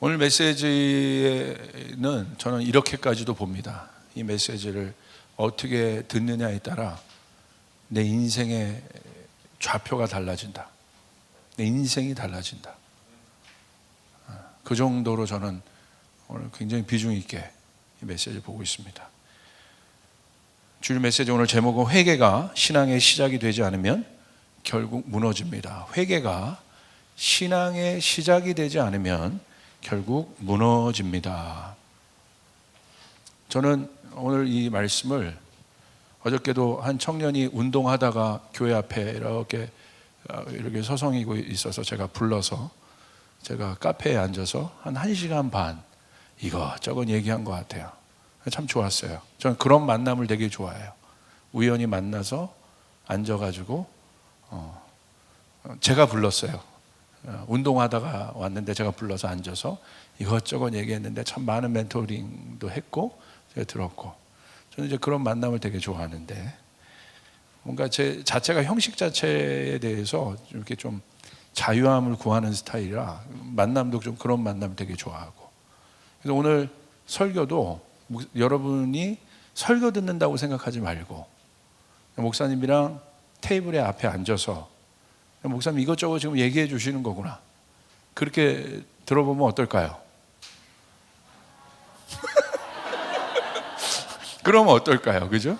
오늘 메시지는 저는 이렇게까지도 봅니다. 이 메시지를 어떻게 듣느냐에 따라 내 인생의 좌표가 달라진다. 내 인생이 달라진다. 그 정도로 저는 오늘 굉장히 비중 있게 이 메시지를 보고 있습니다. 주일 메시지 오늘 제목은 회개가 신앙의 시작이 되지 않으면 결국 무너집니다. 회개가 신앙의 시작이 되지 않으면 결국 무너집니다. 저는 오늘 이 말씀을 어저께도 한 청년이 운동하다가 교회 앞에 이렇게 서성이고 있어서 제가 불러서 제가 카페에 앉아서 한 1시간 반 이것저것 얘기한 것 같아요. 참 좋았어요. 저는 그런 만남을 되게 좋아해요. 우연히 만나서 앉아가지고 제가 불렀어요. 운동하다가 왔는데 제가 불러서 앉아서 이것저것 얘기했는데 참 많은 멘토링도 했고 제가 들었고, 저는 이제 그런 만남을 되게 좋아하는데 뭔가 제 자체가 형식 자체에 대해서 이렇게 좀 자유함을 구하는 스타일이라 만남도 좀 그런 만남을 되게 좋아하고, 그래서 오늘 설교도 여러분이 설교 듣는다고 생각하지 말고 목사님이랑 테이블에 앞에 앉아서 목사님 이것저것 지금 얘기해 주시는 거구나, 그렇게 들어보면 어떨까요? 그러면 어떨까요? 그죠?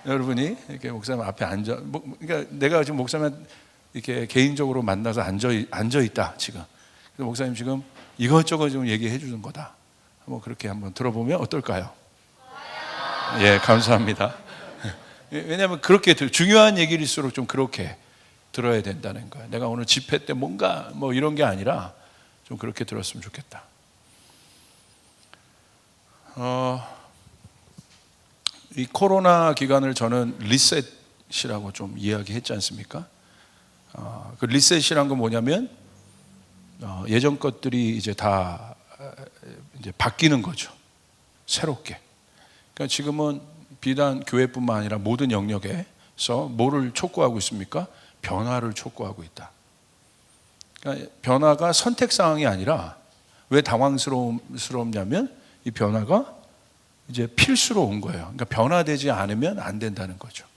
여러분이 이렇게 목사님 앞에 앉아, 그러니까 내가 지금 목사님 이렇게 개인적으로 만나서 앉아 있다 지금. 그래서 목사님 지금 이것저것 좀 얘기해 주는 거다. 한번 그렇게 한번 들어보면 어떨까요? 예, 감사합니다. 왜냐하면 그렇게 중요한 얘기일수록 좀 그렇게 들어야 된다는 거예요. 내가 오늘 집회 때 뭔가 뭐 이런 게 아니라 좀 그렇게 들었으면 좋겠다. 이 코로나 기간을 저는 리셋이라고 좀 이야기했지 않습니까? 그 리셋이란 건 뭐냐면 예전 것들이 이제 다 이제 바뀌는 거죠. 새롭게. 그러니까 지금은 비단 교회뿐만 아니라 모든 영역에서 뭐를 촉구하고 있습니까? 변화를 촉구하고 있다. 그러니까 변화가 선택사항이 아니라, 왜 당황스럽냐면 이 변화가 이제 필수로 온 거예요. 그러니까 변화되지 않으면 안 된다는 거죠.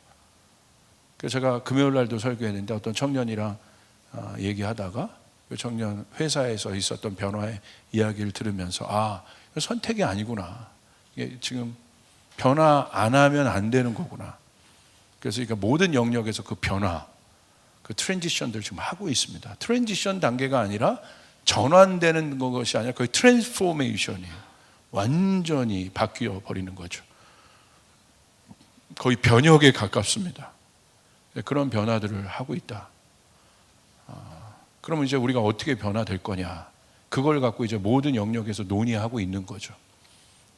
그래서 제가 금요일 날도 설교했는데 어떤 청년이랑 얘기하다가 그 청년 회사에서 있었던 변화의 이야기를 들으면서 선택이 아니구나. 이게 지금 변화 안 하면 안 되는 거구나. 그래서 그러니까 모든 영역에서 그 변화, 그 트랜지션들 지금 하고 있습니다. 트랜지션 단계가 아니라 전환되는 것이 아니라 거의 트랜스포메이션이에요. 완전히 바뀌어 버리는 거죠. 거의 변혁에 가깝습니다. 그런 변화들을 하고 있다. 그러면 이제 우리가 어떻게 변화될 거냐, 그걸 갖고 이제 모든 영역에서 논의하고 있는 거죠.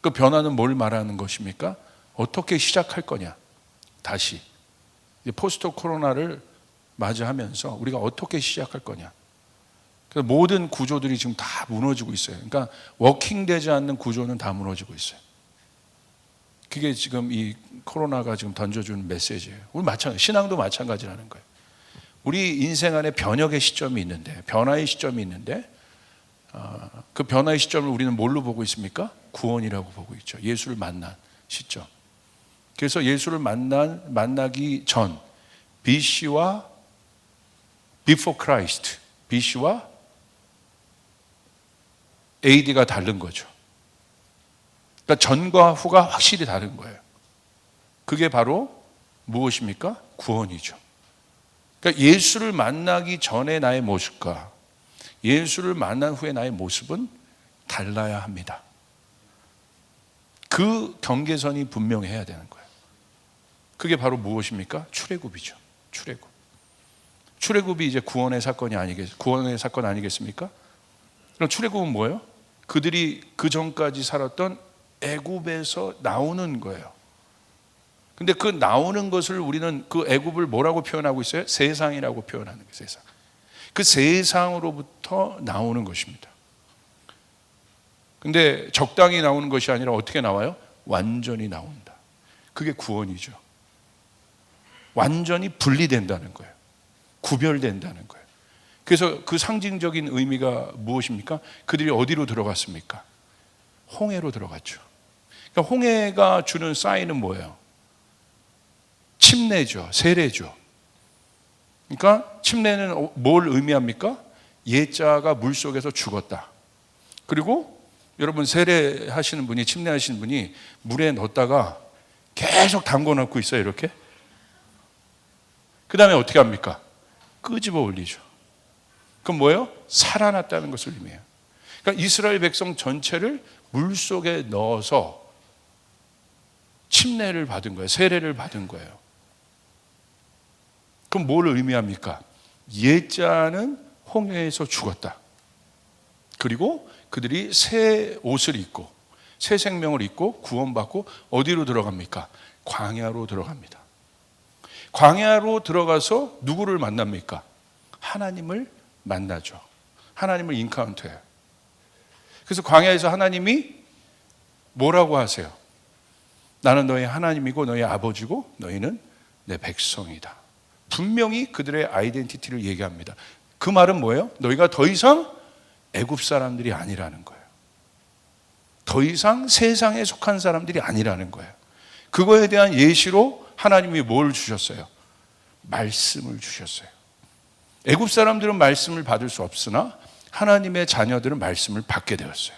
그 변화는 뭘 말하는 것입니까? 어떻게 시작할 거냐. 다시 포스트 코로나를 맞이하면서 우리가 어떻게 시작할 거냐. 그래서 모든 구조들이 지금 다 무너지고 있어요. 그러니까 워킹되지 않는 구조는 다 무너지고 있어요. 그게 지금 이 코로나가 지금 던져주는 메시지예요. 우리 신앙도 마찬가지라는 거예요. 우리 인생 안에 변혁의 시점이 있는데, 변화의 시점이 있는데, 그 변화의 시점을 우리는 뭘로 보고 있습니까? 구원이라고 보고 있죠. 예수를 만난 시점. 그래서 예수를 만나기 전 BC와 Before Christ, BC와 AD가 다른 거죠. 그러니까 전과 후가 확실히 다른 거예요. 그게 바로 무엇입니까? 구원이죠. 그러니까 예수를 만나기 전에 나의 모습과 예수를 만난 후에 나의 모습은 달라야 합니다. 그 경계선이 분명해야 되는 거예요. 그게 바로 무엇입니까? 출애굽이죠. 출애굽이 이제 구원의 사건 아니겠습니까? 그럼 출애굽은 뭐예요? 그들이 그 전까지 살았던 애굽에서 나오는 거예요. 근데 그 나오는 것을 우리는 그 애굽을 뭐라고 표현하고 있어요? 세상이라고 표현하는 거예요. 세상. 그 세상으로부터 나오는 것입니다. 근데 적당히 나오는 것이 아니라 어떻게 나와요? 완전히 나온다. 그게 구원이죠. 완전히 분리된다는 거예요. 구별된다는 거예요. 그래서 그 상징적인 의미가 무엇입니까? 그들이 어디로 들어갔습니까? 홍해로 들어갔죠. 그러니까 홍해가 주는 사인은 뭐예요? 침례죠. 세례죠. 그러니까 침례는 뭘 의미합니까? 예자가 물속에서 죽었다. 그리고 여러분 세례하시는 분이, 침례하시는 분이 물에 넣었다가 계속 담궈 놓고 있어요. 이렇게. 그 다음에 어떻게 합니까? 끄집어 올리죠. 그럼 뭐예요? 살아났다는 것을 의미해요. 그러니까 이스라엘 백성 전체를 물속에 넣어서 침례를 받은 거예요. 세례를 받은 거예요. 그럼 뭘 의미합니까? 예자는 홍해에서 죽었다. 그리고 그들이 새 옷을 입고 새 생명을 입고 구원받고 어디로 들어갑니까? 광야로 들어갑니다. 광야로 들어가서 누구를 만납니까? 하나님을 만나죠. 하나님을 인카운트해요. 그래서 광야에서 하나님이 뭐라고 하세요? 나는 너의 하나님이고 너의 아버지고 너희는 내 백성이다. 분명히 그들의 아이덴티티를 얘기합니다. 그 말은 뭐예요? 너희가 더 이상 애굽 사람들이 아니라는 거예요. 더 이상 세상에 속한 사람들이 아니라는 거예요. 그거에 대한 예시로 하나님이 뭘 주셨어요? 말씀을 주셨어요. 애굽 사람들은 말씀을 받을 수 없으나 하나님의 자녀들은 말씀을 받게 되었어요.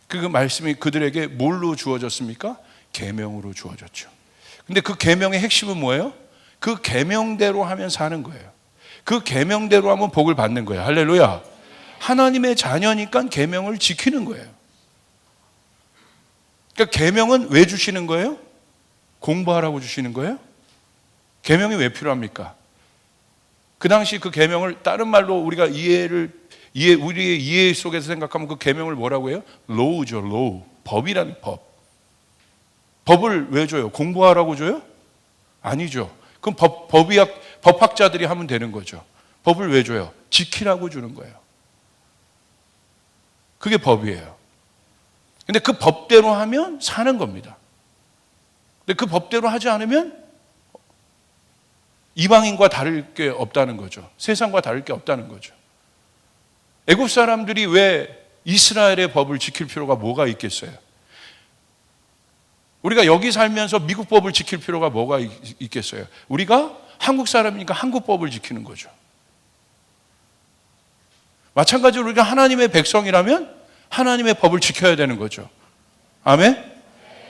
그 말씀이 그들에게 뭘로 주어졌습니까? 계명으로 주어졌죠. 근데 그 계명의 핵심은 뭐예요? 그 계명대로 하면 사는 거예요. 그 계명대로 하면 복을 받는 거예요. 할렐루야. 하나님의 자녀니까 계명을 지키는 거예요. 그러니까 계명은 왜 주시는 거예요? 공부하라고 주시는 거예요? 계명이 왜 필요합니까? 그 당시 그 계명을 다른 말로 우리가 우리의 이해 속에서 생각하면 그 계명을 뭐라고 해요? law죠, law. 법이라는 법. 법을 왜 줘요? 공부하라고 줘요? 아니죠. 그럼 법학자들이 하면 되는 거죠. 법을 왜 줘요? 지키라고 주는 거예요. 그게 법이에요. 근데 그 법대로 하면 사는 겁니다. 근데 그 법대로 하지 않으면 이방인과 다를 게 없다는 거죠. 세상과 다를 게 없다는 거죠. 애굽 사람들이 왜 이스라엘의 법을 지킬 필요가 뭐가 있겠어요? 우리가 여기 살면서 미국 법을 지킬 필요가 뭐가 있겠어요? 우리가 한국 사람이니까 한국 법을 지키는 거죠. 마찬가지로 우리가 하나님의 백성이라면 하나님의 법을 지켜야 되는 거죠. 아멘?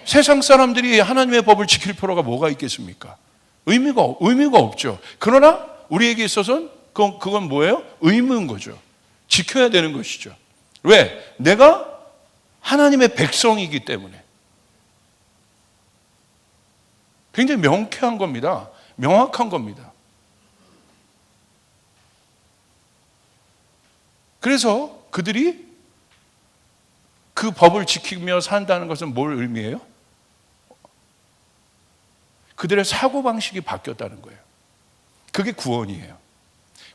세상 사람들이 하나님의 법을 지킬 필요가 뭐가 있겠습니까? 의미가 없죠. 그러나 우리에게 있어서는 그건 뭐예요? 의무인 거죠. 지켜야 되는 것이죠. 왜? 내가 하나님의 백성이기 때문에. 굉장히 명쾌한 겁니다. 명확한 겁니다. 그래서 그들이 그 법을 지키며 산다는 것은 뭘 의미해요? 그들의 사고방식이 바뀌었다는 거예요. 그게 구원이에요.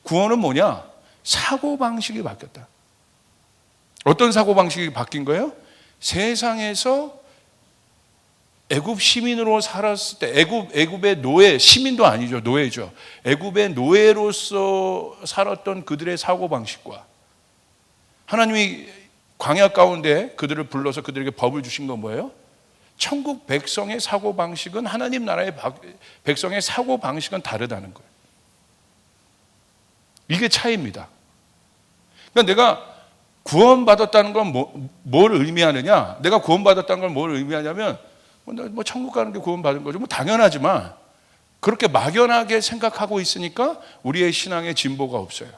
구원은 뭐냐? 사고방식이 바뀌었다. 어떤 사고방식이 바뀐 거예요? 세상에서 애굽 시민으로 살았을 때, 애굽의 노예, 시민도 아니죠, 노예죠. 애굽의 노예로서 살았던 그들의 사고방식과 하나님이 광야 가운데 그들을 불러서 그들에게 법을 주신 건 뭐예요? 천국 백성의 사고방식은 하나님 나라의 백성의 사고방식은 다르다는 거예요. 이게 차이입니다. 그러니까 내가 구원받았다는 건 뭘 의미하느냐? 내가 구원받았다는 건 뭘 의미하냐면 뭐 천국 가는 게 구원받은 거죠. 뭐 당연하지만 그렇게 막연하게 생각하고 있으니까 우리의 신앙에 진보가 없어요.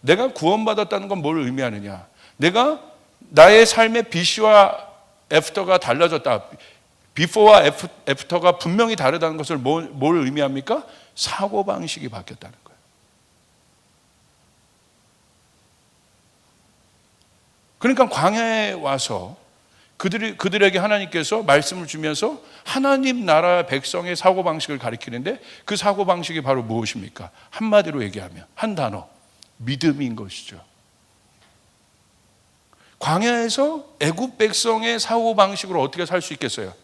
내가 구원받았다는 건 뭘 의미하느냐? 내가 나의 삶의 BC와 애프터가 달라졌다. 비포와 애프터가 분명히 다르다는 것을 뭘 의미합니까? 사고방식이 바뀌었다는 거예요. 그러니까 광야에 와서 그들에게 하나님께서 말씀을 주면서 하나님 나라 백성의 사고방식을 가리키는데 그 사고방식이 바로 무엇입니까? 한마디로 얘기하면 한 단어, 믿음인 것이죠. 광야에서 애굽 백성의 사고방식으로 어떻게 살 수 있겠어요?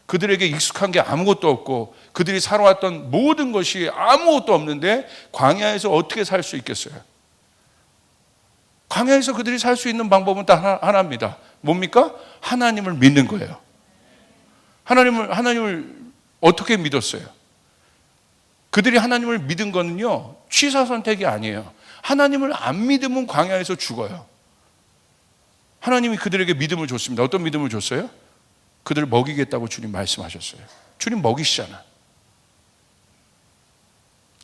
그들에게 익숙한 게 아무것도 없고 그들이 살아왔던 모든 것이 아무것도 없는데 광야에서 어떻게 살 수 있겠어요? 광야에서 그들이 살 수 있는 방법은 딱 하나입니다. 뭡니까? 하나님을 믿는 거예요. 하나님을 어떻게 믿었어요? 그들이 하나님을 믿은 거는요, 취사 선택이 아니에요. 하나님을 안 믿으면 광야에서 죽어요. 하나님이 그들에게 믿음을 줬습니다. 어떤 믿음을 줬어요? 그들을 먹이겠다고 주님 말씀하셨어요. 주님 먹이시잖아.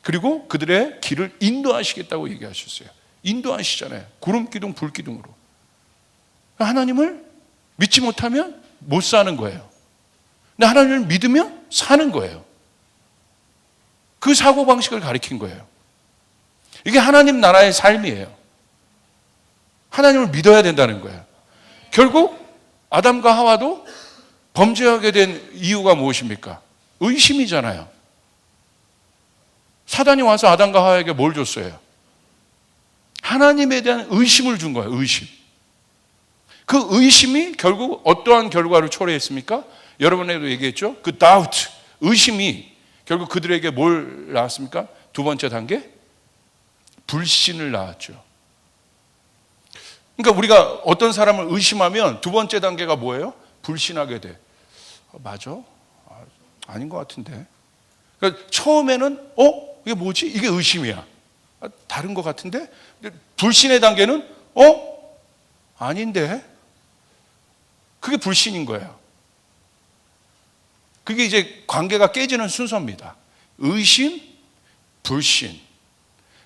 그리고 그들의 길을 인도하시겠다고 얘기하셨어요. 인도하시잖아요. 구름 기둥, 불 기둥으로. 하나님을 믿지 못하면 못 사는 거예요. 근데 하나님을 믿으면 사는 거예요. 그 사고방식을 가리킨 거예요. 이게 하나님 나라의 삶이에요. 하나님을 믿어야 된다는 거예요. 결국 아담과 하와도 범죄하게 된 이유가 무엇입니까? 의심이잖아요. 사단이 와서 아담과 하와에게 뭘 줬어요? 하나님에 대한 의심을 준 거예요. 의심. 그 의심이 결국 어떠한 결과를 초래했습니까? 여러분에게도 얘기했죠. 그 doubt, 의심이 결국 그들에게 뭘 낳았습니까? 두 번째 단계, 불신을 낳았죠. 그러니까 우리가 어떤 사람을 의심하면 두 번째 단계가 뭐예요? 불신하게 돼. 맞아? 아닌 것 같은데. 그러니까 처음에는 이게 뭐지? 이게 의심이야. 다른 것 같은데? 불신의 단계는 아닌데? 그게 불신인 거예요. 그게 이제 관계가 깨지는 순서입니다. 의심, 불신.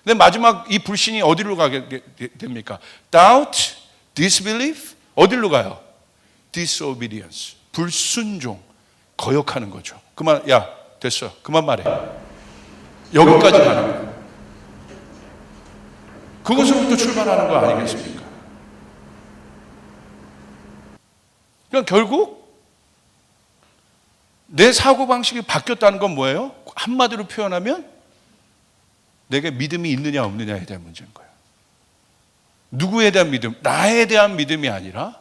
근데 마지막 이 불신이 어디로 가게 됩니까? Doubt, disbelief, 어디로 가요? Disobedience, 불순종, 거역하는 거죠. 그만, 야, 됐어. 그만 말해. 여기까지 가는 거예요. 그것으로부터 출발하는 거 아니겠습니까? 그러니까 결국 내 사고방식이 바뀌었다는 건 뭐예요? 한마디로 표현하면 내게 믿음이 있느냐 없느냐에 대한 문제인 거예요. 누구에 대한 믿음? 나에 대한 믿음이 아니라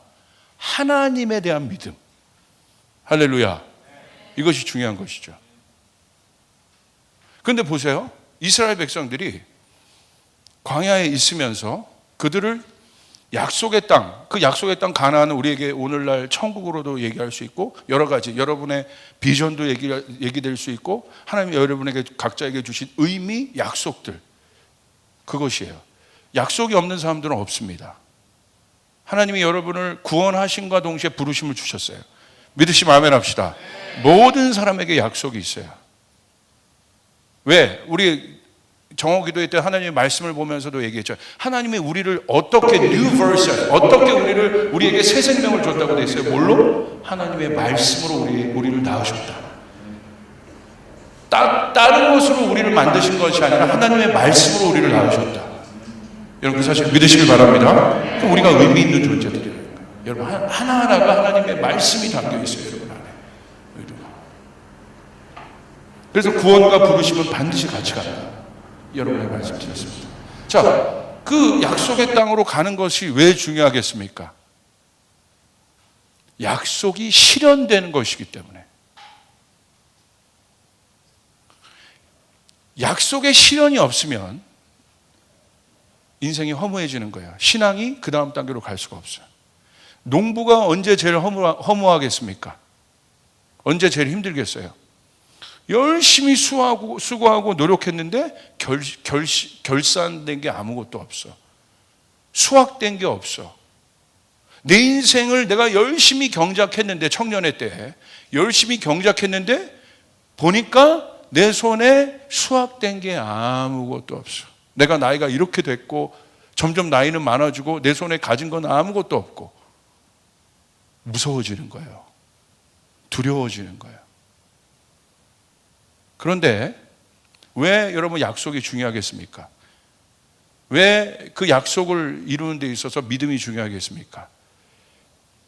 하나님에 대한 믿음. 할렐루야. 이것이 중요한 것이죠. 그런데 보세요. 이스라엘 백성들이 광야에 있으면서 그들을 약속의 땅, 그 약속의 땅 가나안은 우리에게 오늘날 천국으로도 얘기할 수 있고 여러 가지 여러분의 비전도 얘기될 수 있고 하나님이 여러분에게 각자에게 주신 의미, 약속들, 그것이에요. 약속이 없는 사람들은 없습니다. 하나님이 여러분을 구원하심과 동시에 부르심을 주셨어요. 믿으시면 아멘 합시다. 모든 사람에게 약속이 있어요. 왜? 우리 정오기도회 때 하나님의 말씀을 보면서도 얘기했죠. 하나님이 우리를 어떻게 new version, 어떻게 우리에게 새 생명을 줬다고 돼 있어요. 뭘로? 하나님의 말씀으로 우리를 낳으셨다. 다른 것으로 우리를 만드신 것이 아니라 하나님의 말씀으로 우리를 낳으셨다. 여러분 그 사실 믿으시길 바랍니다. 우리가 의미 있는 존재들이에요. 여러분 하나하나가 하나님의 말씀이 담겨 있어요. 여러분 안에. 그래서 구원과 부르심은 반드시 같이 간다. 여러분의 말씀 드렸습니다. 자, 그 약속의 땅으로 가는 것이 왜 중요하겠습니까? 약속이 실현되는 것이기 때문에. 약속의 실현이 없으면 인생이 허무해지는 거예요. 신앙이 그 다음 단계로 갈 수가 없어요. 농부가 언제 제일 허무하겠습니까? 언제 제일 힘들겠어요? 열심히 수고하고 노력했는데 결산된 게 아무것도 없어. 수확된 게 없어. 내 인생을 내가 열심히 경작했는데, 청년회 때 열심히 경작했는데 보니까 내 손에 수확된 게 아무것도 없어. 내가 나이가 이렇게 됐고 점점 나이는 많아지고 내 손에 가진 건 아무것도 없고 무서워지는 거예요. 두려워지는 거예요. 그런데 왜 여러분 약속이 중요하겠습니까? 왜 그 약속을 이루는 데 있어서 믿음이 중요하겠습니까?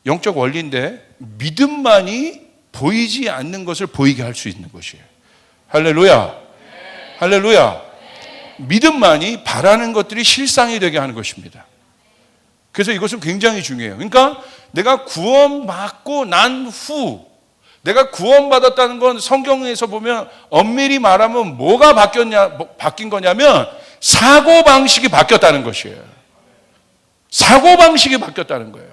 영적 원리인데 믿음만이 보이지 않는 것을 보이게 할 수 있는 것이에요. 할렐루야. 할렐루야. 믿음만이 바라는 것들이 실상이 되게 하는 것입니다. 그래서 이것은 굉장히 중요해요. 그러니까 내가 구원받고 난 후 내가 구원받았다는 건 성경에서 보면 엄밀히 말하면 뭐가 바뀐 거냐면 사고방식이 바뀌었다는 것이에요. 사고방식이 바뀌었다는 거예요.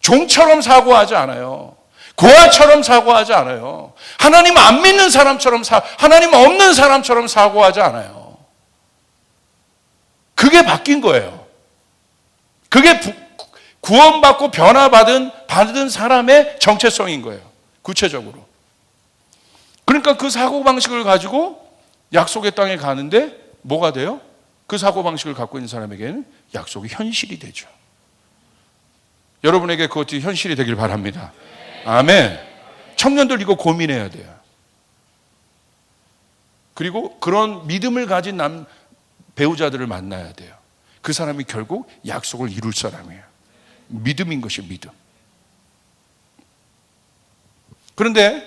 종처럼 사고하지 않아요. 고아처럼 사고하지 않아요. 하나님 안 믿는 사람처럼 하나님 없는 사람처럼 사고하지 않아요. 그게 바뀐 거예요. 그게 구원받고 변화받은 사람의 정체성인 거예요. 구체적으로. 그러니까 그 사고방식을 가지고 약속의 땅에 가는데 뭐가 돼요? 그 사고방식을 갖고 있는 사람에게는 약속이 현실이 되죠. 여러분에게 그것이 현실이 되길 바랍니다. 아멘. 청년들 이거 고민해야 돼요. 그리고 그런 믿음을 가진 배우자들을 만나야 돼요. 그 사람이 결국 약속을 이룰 사람이에요. 믿음인 것이 믿음. 그런데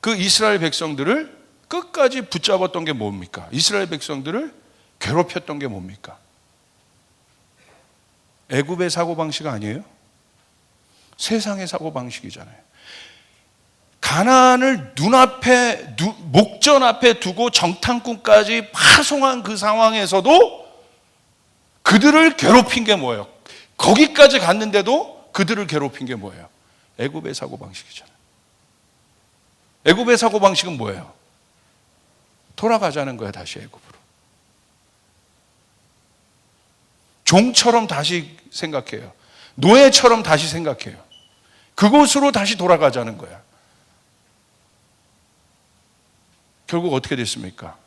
그 이스라엘 백성들을 끝까지 붙잡았던 게 뭡니까? 이스라엘 백성들을 괴롭혔던 게 뭡니까? 애굽의 사고방식 아니에요? 세상의 사고방식이잖아요. 가나안을 눈앞에 목전 앞에 두고 정탐꾼까지 파송한 그 상황에서도 그들을 괴롭힌 게 뭐예요? 거기까지 갔는데도 그들을 괴롭힌 게 뭐예요? 애굽의 사고방식이잖아요. 애굽의 사고방식은 뭐예요? 돌아가자는 거예요. 다시 애굽으로. 종처럼 다시 생각해요. 노예처럼 다시 생각해요. 그곳으로 다시 돌아가자는 거야. 결국 어떻게 됐습니까?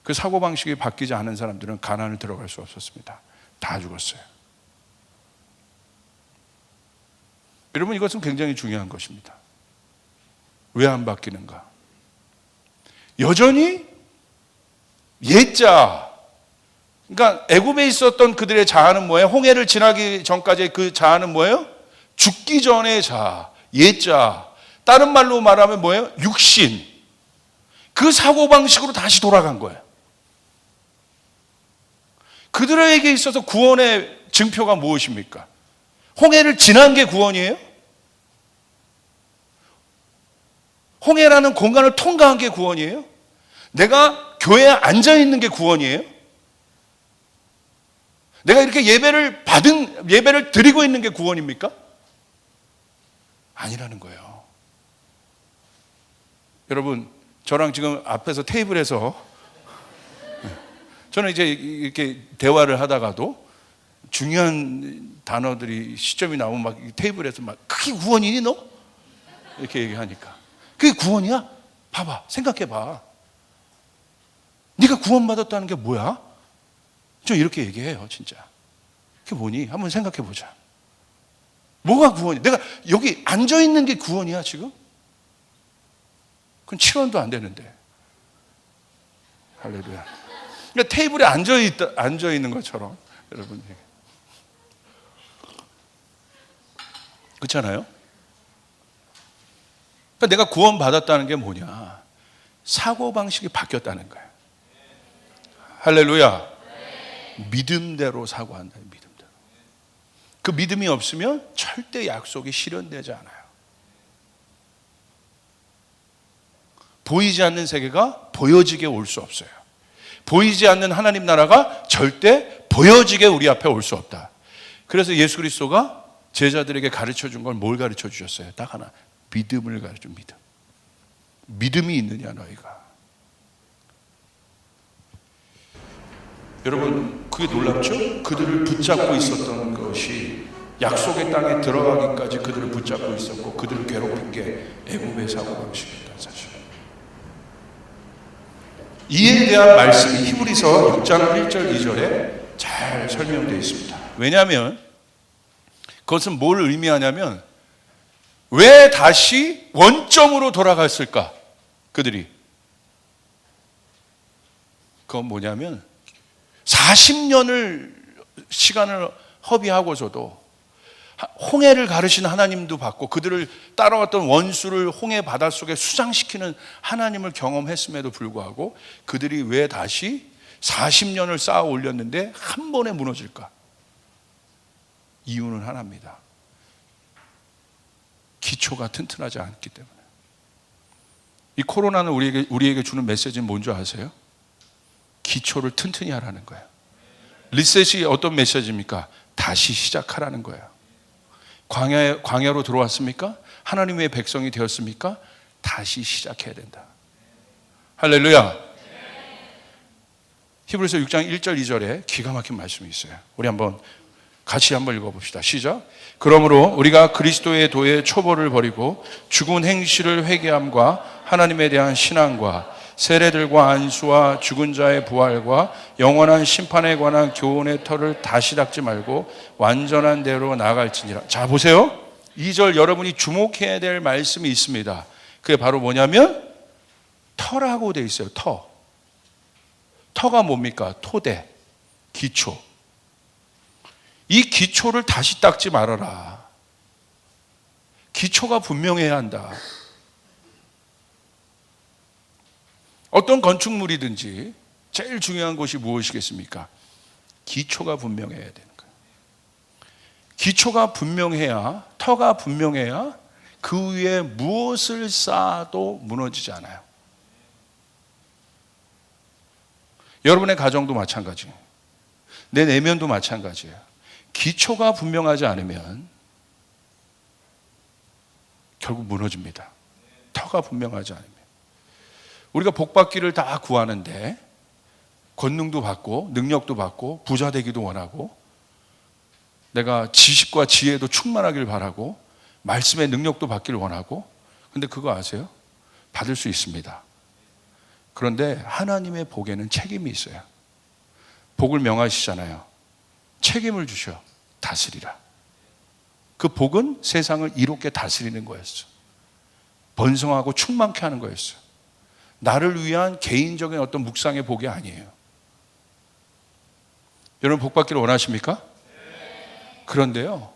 그 사고방식이 바뀌지 않은 사람들은 가나안을 들어갈 수 없었습니다. 다 죽었어요. 여러분, 이것은 굉장히 중요한 것입니다. 왜 안 바뀌는가? 여전히 옛자, 그러니까 애굽에 있었던 그들의 자아는 뭐예요? 홍해를 지나기 전까지의 그 자아는 뭐예요? 죽기 전의 자아, 옛자. 다른 말로 말하면 뭐예요? 육신. 그 사고방식으로 다시 돌아간 거예요. 그들에게 있어서 구원의 증표가 무엇입니까? 홍해를 지난 게 구원이에요? 홍해라는 공간을 통과한 게 구원이에요? 내가 교회에 앉아 있는 게 구원이에요? 내가 이렇게 예배를 드리고 있는 게 구원입니까? 아니라는 거예요. 여러분, 저랑 지금 앞에서 테이블에서 저는 이제 이렇게 대화를 하다가도 중요한 단어들이 시점이 나오면 막 테이블에서 막 그게 구원이니 너? 이렇게 얘기하니까 그게 구원이야? 봐봐, 생각해봐. 네가 구원받았다는 게 뭐야? 저 이렇게 얘기해요. 진짜 그게 뭐니? 한번 생각해보자. 뭐가 구원이야? 내가 여기 앉아있는 게 구원이야 지금? 그건 7원도 안 되는데. 할렐루야. 그러니까 테이블에 앉아있는 것처럼 여러분, 그렇잖아요? 그러니까 내가 구원받았다는 게 뭐냐? 사고방식이 바뀌었다는 거예요. 할렐루야. 믿음대로 사고한다. 믿음대로. 그 믿음이 없으면 절대 약속이 실현되지 않아요. 보이지 않는 세계가 보여지게 올 수 없어요. 보이지 않는 하나님 나라가 절대 보여지게 우리 앞에 올 수 없다. 그래서 예수 그리스도가 제자들에게 가르쳐 준 건 뭘 가르쳐 주셨어요? 딱 하나. 믿음을 가르쳐 준 믿음. 믿음이 있느냐 너희가. 여러분, 그게 놀랍죠? 그들을 붙잡고 있었던 것이 약속의 땅에 들어가기까지 그들을 붙잡고 있었고 그들을 괴롭힌 게 애굽의 사고방식이었다 사실. 이에 대한 말씀이 히브리서 6장 1절 2절에 잘 설명되어 있습니다. 왜냐하면 그것은 뭘 의미하냐면 왜 다시 원점으로 돌아갔을까? 그들이. 그건 뭐냐면 40년을 시간을 허비하고서도 홍해를 가르신 하나님도 받고 그들을 따라왔던 원수를 홍해 바닷속에 수장시키는 하나님을 경험했음에도 불구하고 그들이 왜 다시 40년을 쌓아 올렸는데 한 번에 무너질까? 이유는 하나입니다. 기초가 튼튼하지 않기 때문에. 이 코로나는 우리에게 주는 메시지는 뭔지 아세요? 기초를 튼튼히 하라는 거예요. 리셋이 어떤 메시지입니까? 다시 시작하라는 거예요. 광야로 들어왔습니까? 하나님의 백성이 되었습니까? 다시 시작해야 된다. 할렐루야. 히브리서 6장 1절 2절에 기가 막힌 말씀이 있어요. 우리 같이 한번 읽어봅시다. 시작. 그러므로 우리가 그리스도의 도의 초보를 버리고 죽은 행실을 회개함과 하나님에 대한 신앙과 세례들과 안수와 죽은 자의 부활과 영원한 심판에 관한 교훈의 털을 다시 닦지 말고 완전한 대로 나아갈지니라. 자, 보세요. 2절 여러분이 주목해야 될 말씀이 있습니다. 그게 바로 뭐냐면 터라고 되어 있어요. 터가 뭡니까? 토대, 기초. 이 기초를 다시 닦지 말아라. 기초가 분명해야 한다. 어떤 건축물이든지 제일 중요한 것이 무엇이겠습니까? 기초가 분명해야 되는 거예요. 기초가 분명해야, 터가 분명해야 그 위에 무엇을 쌓아도 무너지지 않아요. 여러분의 가정도 마찬가지예요. 내 내면도 마찬가지예요. 기초가 분명하지 않으면 결국 무너집니다. 터가 분명하지 않으면. 우리가 복받기를 다 구하는데 권능도 받고 능력도 받고 부자 되기도 원하고 내가 지식과 지혜도 충만하길 바라고 말씀의 능력도 받기를 원하고, 근데 그거 아세요? 받을 수 있습니다. 그런데 하나님의 복에는 책임이 있어요. 복을 명하시잖아요. 책임을 주셔. 다스리라. 그 복은 세상을 이롭게 다스리는 거였어. 번성하고 충만케 하는 거였어. 나를 위한 개인적인 어떤 묵상의 복이 아니에요. 여러분 복 받기를 원하십니까? 그런데요,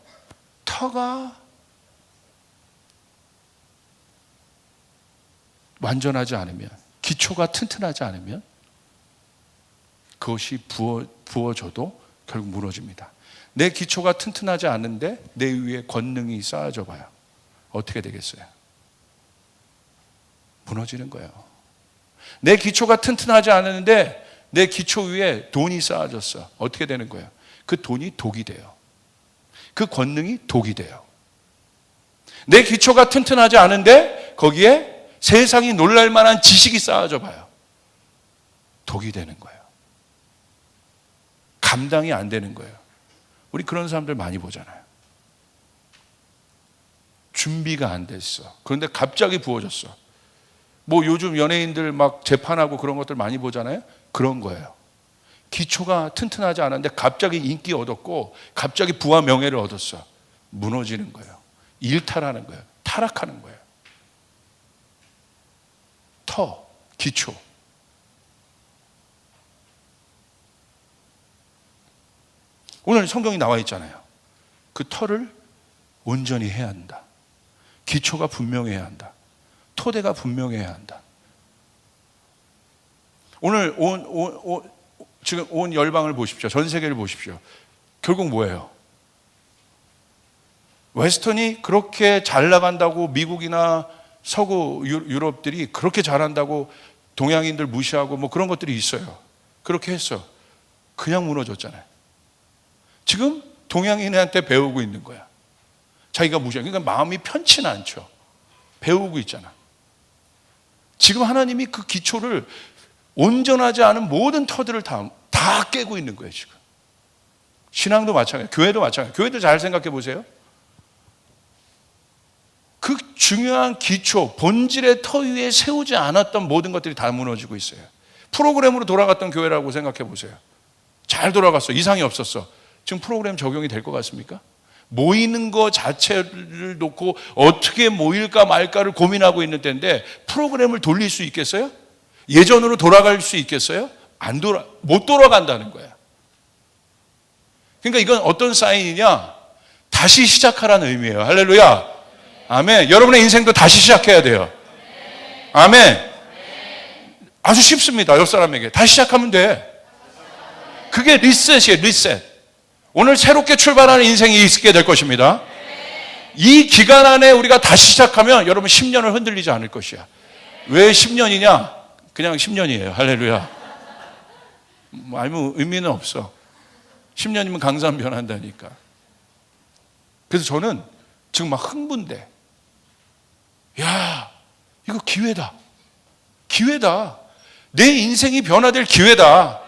터가 완전하지 않으면, 기초가 튼튼하지 않으면 그것이 부어져도 결국 무너집니다. 내 기초가 튼튼하지 않은데 내 위에 권능이 쌓아져 봐요. 어떻게 되겠어요? 무너지는 거예요. 내 기초가 튼튼하지 않은데 내 기초 위에 돈이 쌓아졌어. 어떻게 되는 거예요? 그 돈이 독이 돼요. 그 권능이 독이 돼요. 내 기초가 튼튼하지 않은데 거기에 세상이 놀랄 만한 지식이 쌓아져 봐요. 독이 되는 거예요. 감당이 안 되는 거예요. 우리 그런 사람들 많이 보잖아요. 준비가 안 됐어. 그런데 갑자기 부어졌어. 뭐 요즘 연예인들 막 재판하고 그런 것들 많이 보잖아요. 그런 거예요. 기초가 튼튼하지 않았는데 갑자기 인기 얻었고 갑자기 부와 명예를 얻었어. 무너지는 거예요. 일탈하는 거예요. 타락하는 거예요. 터, 기초. 오늘 성경이 나와 있잖아요. 그 터를 온전히 해야 한다. 기초가 분명해야 한다. 토대가 분명해야 한다. 오늘 지금 온 열방을 보십시오. 전 세계를 보십시오. 결국 뭐예요? 웨스턴이 그렇게 잘 나간다고 미국이나 서구 유럽들이 그렇게 잘한다고 동양인들 무시하고 뭐 그런 것들이 있어요. 그렇게 했어. 그냥 무너졌잖아요. 지금 동양인한테 배우고 있는 거야. 자기가 무시하고. 그러니까 마음이 편치는 않죠. 배우고 있잖아. 지금 하나님이 그 기초를 온전하지 않은 모든 터들을 다 깨고 있는 거예요, 지금. 신앙도 마찬가지예요. 교회도 마찬가지예요. 교회도 잘 생각해 보세요. 그 중요한 기초, 본질의 터 위에 세우지 않았던 모든 것들이 다 무너지고 있어요. 프로그램으로 돌아갔던 교회라고 생각해 보세요. 잘 돌아갔어. 이상이 없었어. 지금 프로그램 적용이 될 것 같습니까? 모이는 것 자체를 놓고 어떻게 모일까 말까를 고민하고 있는 때인데 프로그램을 돌릴 수 있겠어요? 예전으로 돌아갈 수 있겠어요? 못 돌아간다는 거야. 그러니까 이건 어떤 사인이냐? 다시 시작하라는 의미예요. 할렐루야. 아멘. 여러분의 인생도 다시 시작해야 돼요. 아멘. 아주 쉽습니다. 옆 사람에게. 다시 시작하면 돼. 그게 리셋이에요. 리셋. 오늘 새롭게 출발하는 인생이 있게 될 것입니다. 이 기간 안에 우리가 다시 시작하면 여러분 10년을 흔들리지 않을 것이야. 왜 10년이냐? 그냥 10년이에요. 할렐루야. 아무 의미는 없어. 10년이면 강산 변한다니까. 그래서 저는 지금 막 흥분돼. 야, 이거 기회다. 기회다. 내 인생이 변화될 기회다.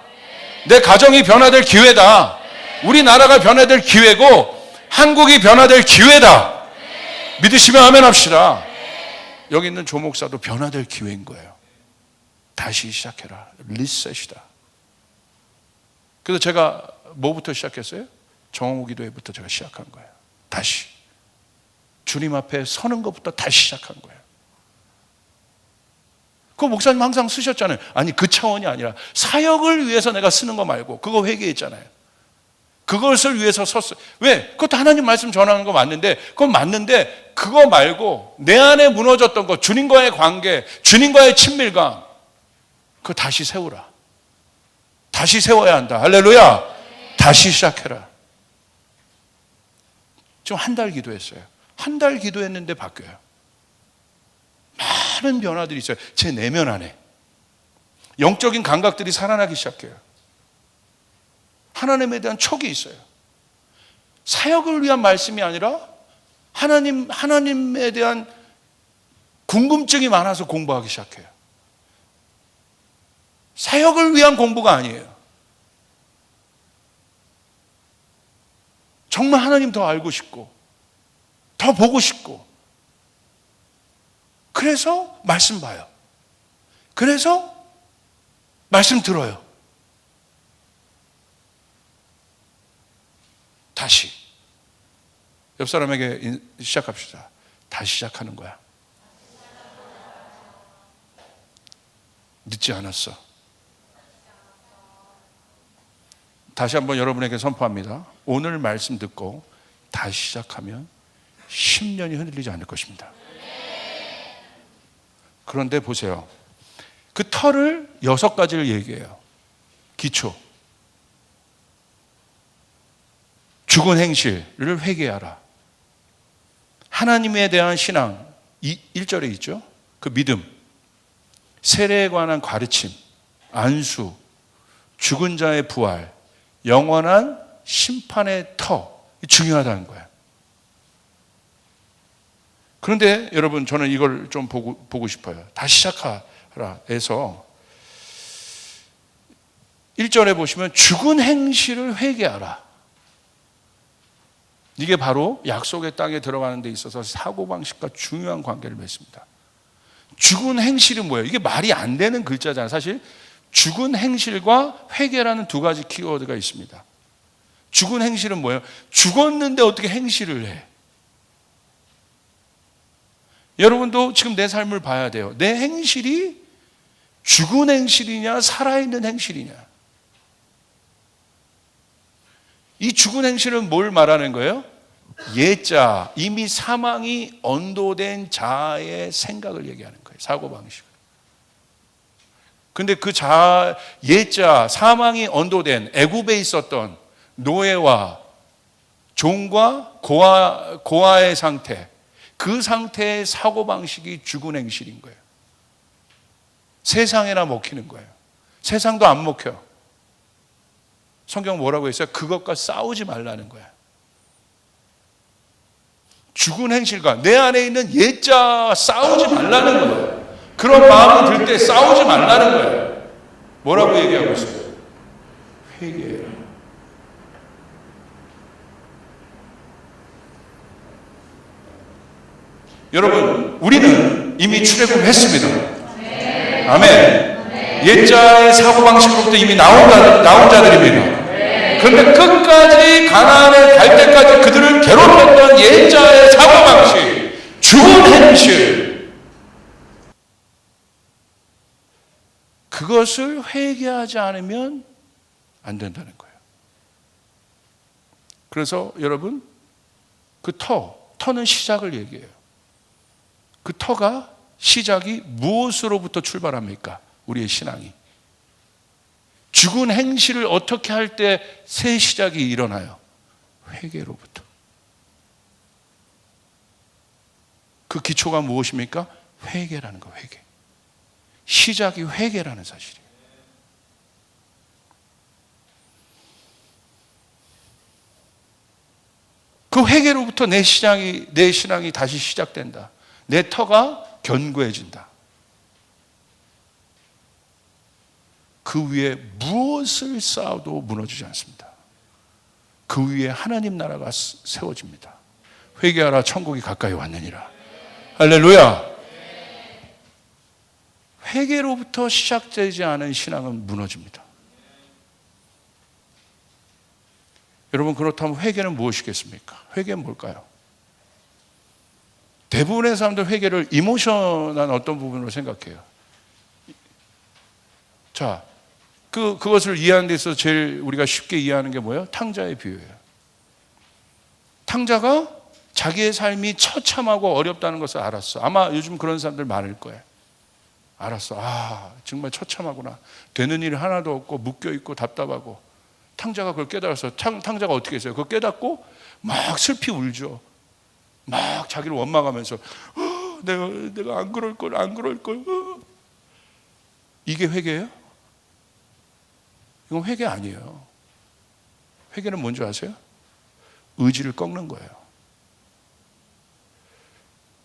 내 가정이 변화될 기회다. 우리나라가 변화될 기회고 한국이 변화될 기회다. 믿으시면 아멘 합시다. 여기 있는 조 목사도 변화될 기회인 거예요. 다시 시작해라. 리셋이다. 그래서 제가 뭐부터 시작했어요? 정오 기도회부터 제가 시작한 거예요. 다시 주님 앞에 서는 것부터 다시 시작한 거예요. 그 목사님 항상 쓰셨잖아요. 아니 그 차원이 아니라 사역을 위해서 내가 쓰는 거 말고, 그거 회개했잖아요. 그것을 위해서 섰어요. 왜? 그것도 하나님 말씀 전하는 거 맞는데, 그건 맞는데 그거 말고 내 안에 무너졌던 거, 주님과의 관계, 주님과의 친밀감, 그거 다시 세우라. 다시 세워야 한다. 할렐루야. 다시 시작해라. 지금 한 달 기도했어요. 한 달 기도했는데 바뀌어요. 많은 변화들이 있어요. 제 내면 안에 영적인 감각들이 살아나기 시작해요. 하나님에 대한 촉이 있어요. 사역을 위한 말씀이 아니라 하나님에 대한 궁금증이 많아서 공부하기 시작해요. 사역을 위한 공부가 아니에요. 정말 하나님 더 알고 싶고 더 보고 싶고, 그래서 말씀 봐요. 그래서 말씀 들어요. 다시 옆 사람에게 시작합시다. 다시 시작하는 거야. 늦지 않았어. 다시 한번 여러분에게 선포합니다. 오늘 말씀 듣고 다시 시작하면 10년이 흔들리지 않을 것입니다. 그런데 보세요. 그 터를 6가지를 얘기해요. 기초, 죽은 행실을 회개하라, 하나님에 대한 신앙, 1절에 있죠. 그 믿음, 세례에 관한 가르침, 안수, 죽은 자의 부활, 영원한 심판의 터, 중요하다는 거예요. 그런데 여러분, 저는 이걸 좀 보고 싶어요. 다시 시작하라 해서 1절에 보시면 죽은 행실을 회개하라. 이게 바로 약속의 땅에 들어가는 데 있어서 사고방식과 중요한 관계를 맺습니다. 죽은 행실이 뭐예요? 이게 말이 안 되는 글자잖아요. 사실 죽은 행실과 회개라는 2가지 키워드가 있습니다. 죽은 행실은 뭐예요? 죽었는데 어떻게 행실을 해? 여러분도 지금 내 삶을 봐야 돼요. 내 행실이 죽은 행실이냐 살아있는 행실이냐. 이 죽은 행실은 뭘 말하는 거예요? 예자, 이미 사망이 언도된 자의 생각을 얘기하는 거예요. 사고방식. 근데 그 예자, 사망이 언도된 애굽에 있었던 노예와 종과 고아의 상태, 그 상태의 사고방식이 죽은 행실인 거예요. 세상에나 먹히는 거예요. 세상도 안 먹혀. 성경 뭐라고 했어요? 그것과 싸우지 말라는 거야. 죽은 행실과 내 안에 있는 예자 싸우지 말라는 거예요. 그런 마음이 들 때 싸우지 말라는 거예요. 뭐라고 얘기하고 있어요? 회개해라. 여러분, 우리는 이미 출애굽했습니다. 아멘. 옛자의 사고방식으로부터 이미 나온 자들입니다. 그런데 끝까지 가나안에 갈 때까지 그들을 괴롭혔던 옛자의 사고방식, 죽은 행실, 그것을 회개하지 않으면 안 된다는 거예요. 그래서 여러분, 그 터는 시작을 얘기해요. 그 터가 시작이 무엇으로부터 출발합니까? 우리의 신앙이. 죽은 행실을 어떻게 할 때 새 시작이 일어나요? 회개로부터. 그 기초가 무엇입니까? 회개라는 거, 회개. 시작이 회개라는 사실이에요. 그 회개로부터 내 신앙이 다시 시작된다. 내 터가 견고해진다. 그 위에 무엇을 쌓아도 무너지지 않습니다. 그 위에 하나님 나라가 세워집니다. 회개하라, 천국이 가까이 왔느니라. 할렐루야. 회개로부터 시작되지 않은 신앙은 무너집니다. 여러분, 그렇다면 회개는 무엇이겠습니까? 회개는 뭘까요? 대부분의 사람들 회개를 이모션한 어떤 부분으로 생각해요. 자, 그것을 이해하는 데 있어서 제일 우리가 쉽게 이해하는 게 뭐예요? 탕자의 비유예요. 탕자가 자기의 삶이 처참하고 어렵다는 것을 알았어. 아마 요즘 그런 사람들 많을 거예요. 알았어. 아, 정말 처참하구나. 되는 일 하나도 없고 묶여있고 답답하고. 탕자가 그걸 깨달아서 탕자가 어떻게 했어요? 그걸 깨닫고 막 슬피 울죠. 막 자기를 원망하면서 내가 안 그럴 걸. 이게 회개예요? 이건 회개 아니에요. 회개는 뭔지 아세요? 의지를 꺾는 거예요.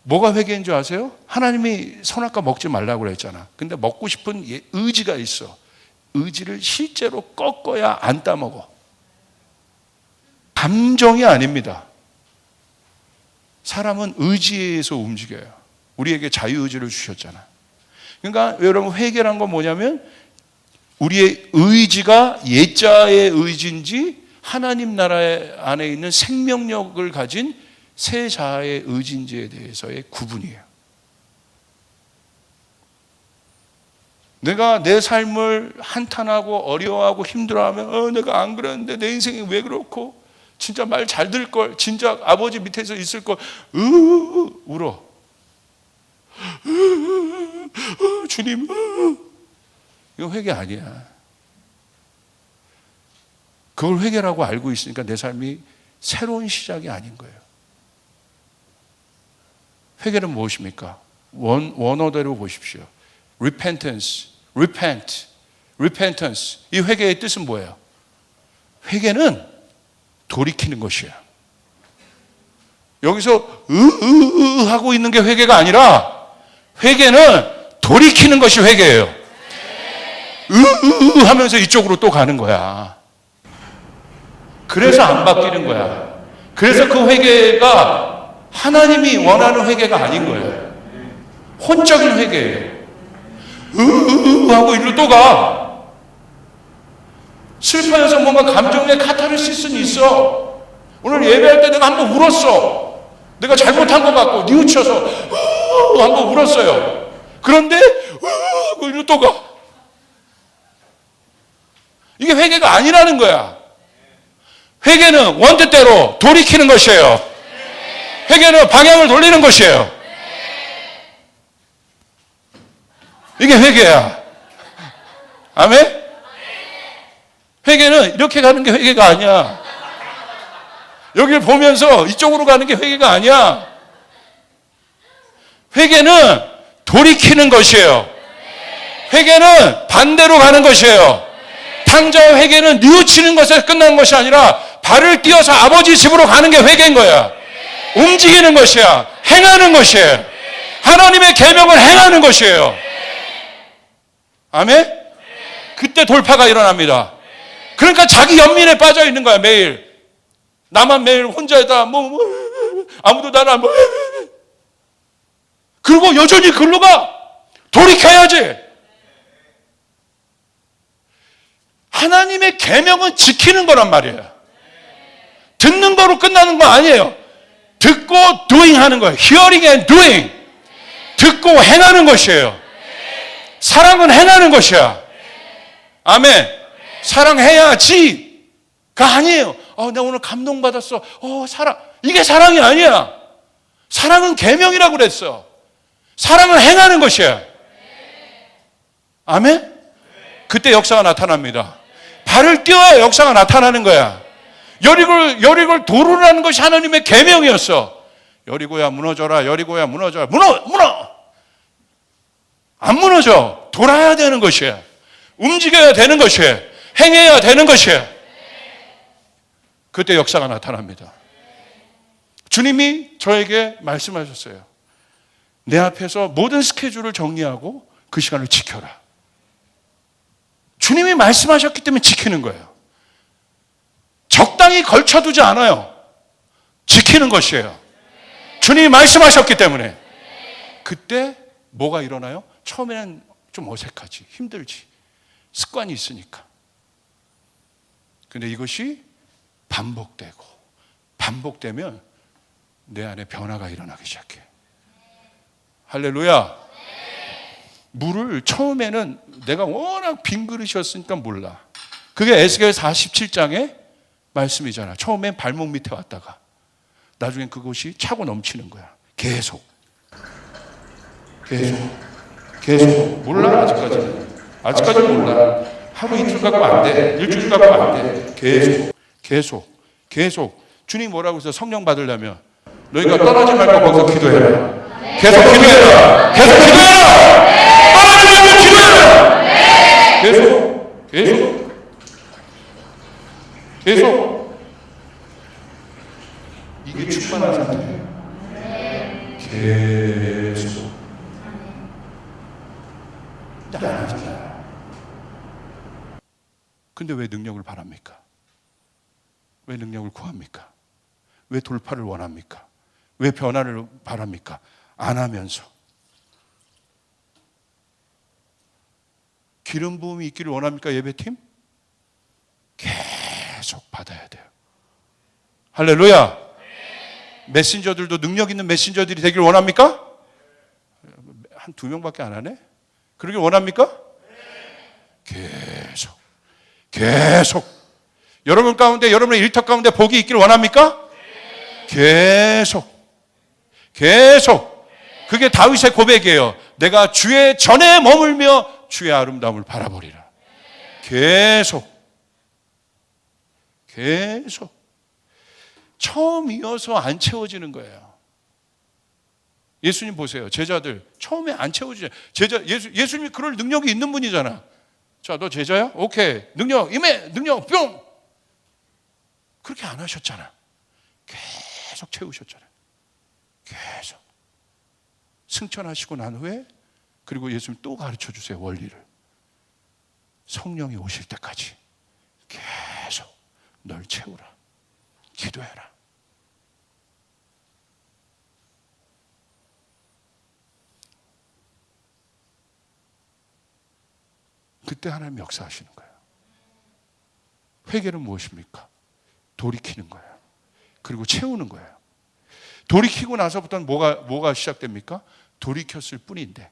뭐가 회개인 줄 아세요? 하나님이 선악과 먹지 말라고 그랬잖아. 근데 먹고 싶은 의지가 있어. 의지를 실제로 꺾어야 안 따먹어. 감정이 아닙니다. 사람은 의지에서 움직여요. 우리에게 자유의지를 주셨잖아. 그러니까 여러분, 회개란 건 뭐냐면 우리의 의지가 예자의 의지인지 하나님 나라 안에 있는 생명력을 가진 새 자아의 의지인지에 대해서의 구분이에요. 내가 내 삶을 한탄하고 어려워하고 힘들어하면 내가 안 그랬는데 내 인생이 왜 그렇고 진짜 말 잘 들을 걸, 진짜 아버지 밑에서 있을 걸 울어. 주님, 이거 회개 아니야. 그걸 회개라고 알고 있으니까 내 삶이 새로운 시작이 아닌 거예요. 회개는 무엇입니까? 원어대로 보십시오. repentance. 이 회개의 뜻은 뭐예요? 회개는 돌이키는 것이에요. 여기서 하고 있는 게 회개가 아니라 회개는 돌이키는 것이 회개예요. 하면서 이쪽으로 또 가는 거야. 그래서 안 바뀌는 거야. 그래서 그 회개가 하나님이 원하는 회개가 아닌 거예요. 혼적인 회개예요. 하고 일로 또 가. 슬퍼해서 뭔가 감정의 카타르시스는 있어. 오늘 예배할 때 내가 한번 울었어. 내가 잘못한 것 같고 뉘우쳐서 한번 울었어요. 그런데 하고 일로 또 가. 이게 회개가 아니라는 거야. 회개는 원뜻대로 돌이키는 것이에요. 회개는 방향을 돌리는 것이에요. 이게 회개야. 아멘? 회개는 이렇게 가는 게 회개가 아니야. 여기를 보면서 이쪽으로 가는 게 회개가 아니야. 회개는 돌이키는 것이에요. 회개는 반대로 가는 것이에요. 탕자의 회개는 뉘우치는 것에 끝나는 것이 아니라 발을 띄어서 아버지 집으로 가는 게 회개인 거야. 움직이는 것이야. 행하는 것이에요. 하나님의 계명을 행하는 것이에요. 아멘? 그때 돌파가 일어납니다. 그러니까 자기 연민에 빠져 있는 거야, 매일. 나만 매일 혼자다, 아무도 나를 안 그리고 여전히 글로 가. 돌이켜야지. 하나님의 계명은 지키는 거란 말이에요. 듣는 거로 끝나는 거 아니에요. 듣고 doing 하는 거예요. hearing and doing. 듣고 행하는 것이에요. 사랑은 행하는 것이야. 아멘. 사랑해야지가 아니에요. 내가 오늘 감동받았어. 사랑. 이게 사랑이 아니야. 사랑은 계명이라고 그랬어. 사랑은 행하는 것이야. 아멘. 그때 역사가 나타납니다. 발을 띄워야 역사가 나타나는 거야. 여리골 도루라는 것이 하나님의 계명이었어. 여리고야 무너져라, 여리고야 무너져라. 무너! 안 무너져. 돌아야 되는 것이에요. 움직여야 되는 것이에요. 행해야 되는 것이에요. 그때 역사가 나타납니다. 주님이 저에게 말씀하셨어요. 내 앞에서 모든 스케줄을 정리하고 그 시간을 지켜라. 주님이 말씀하셨기 때문에 지키는 거예요. 적당히 걸쳐두지 않아요. 지키는 것이에요. 주님이 말씀하셨기 때문에. 그때 뭐가 일어나요? 처음에는 좀 어색하지, 힘들지. 습관이 있으니까. 근데 이것이 반복되면 내 안에 변화가 일어나기 시작해. 할렐루야. 물을 처음에는 내가 워낙 빈 그릇이었으니까 몰라. 그게 에스겔 47장의 말씀이잖아. 처음엔 발목 밑에 왔다가 나중엔 그것이 차고 넘치는 거야. 계속 몰라. 아직까지는 몰라. 하루 이틀 갖고 안 돼. 일주일 갖고 안 돼. 계속. 주님 뭐라고 해서 성령 받으려면 너희가 떠나지 말고 거기서 기도해라. 계속 기도해라. 떠나지 말고 기도해라. 계속. 이게 충만한 상태예요. 계속. 안 하잖아요. 근데 왜 능력을 바랍니까? 왜 능력을 구합니까? 왜 돌파를 원합니까? 왜 변화를 바랍니까? 안 하면서. 기름 부음이 있기를 원합니까? 예배팀? 계속 받아야 돼요. 할렐루야. 메신저들도 능력 있는 메신저들이 되길 원합니까? 한 2명밖에 안 하네? 그러길 원합니까? 계속. 여러분 가운데, 여러분의 일터 가운데 복이 있기를 원합니까? 계속. 그게 다윗의 고백이에요. 내가 주의 전에 머물며 주의 아름다움을 바라보리라. 계속. 처음이어서 안 채워지는 거예요. 예수님 보세요. 제자들 처음에 안 채워지죠. 예수님이 그럴 능력이 있는 분이잖아. 자, 너 제자야? 오케이. 능력 임해. 능력 뿅. 그렇게 안 하셨잖아. 계속 채우셨잖아요. 계속. 승천하시고 난 후에 그리고 예수님 또 가르쳐 주세요. 원리를. 성령이 오실 때까지 계속 널 채우라. 기도해라. 그때 하나님 역사하시는 거예요. 회개는 무엇입니까? 돌이키는 거예요. 그리고 채우는 거예요. 돌이키고 나서부터는 뭐가 시작됩니까? 돌이켰을 뿐인데.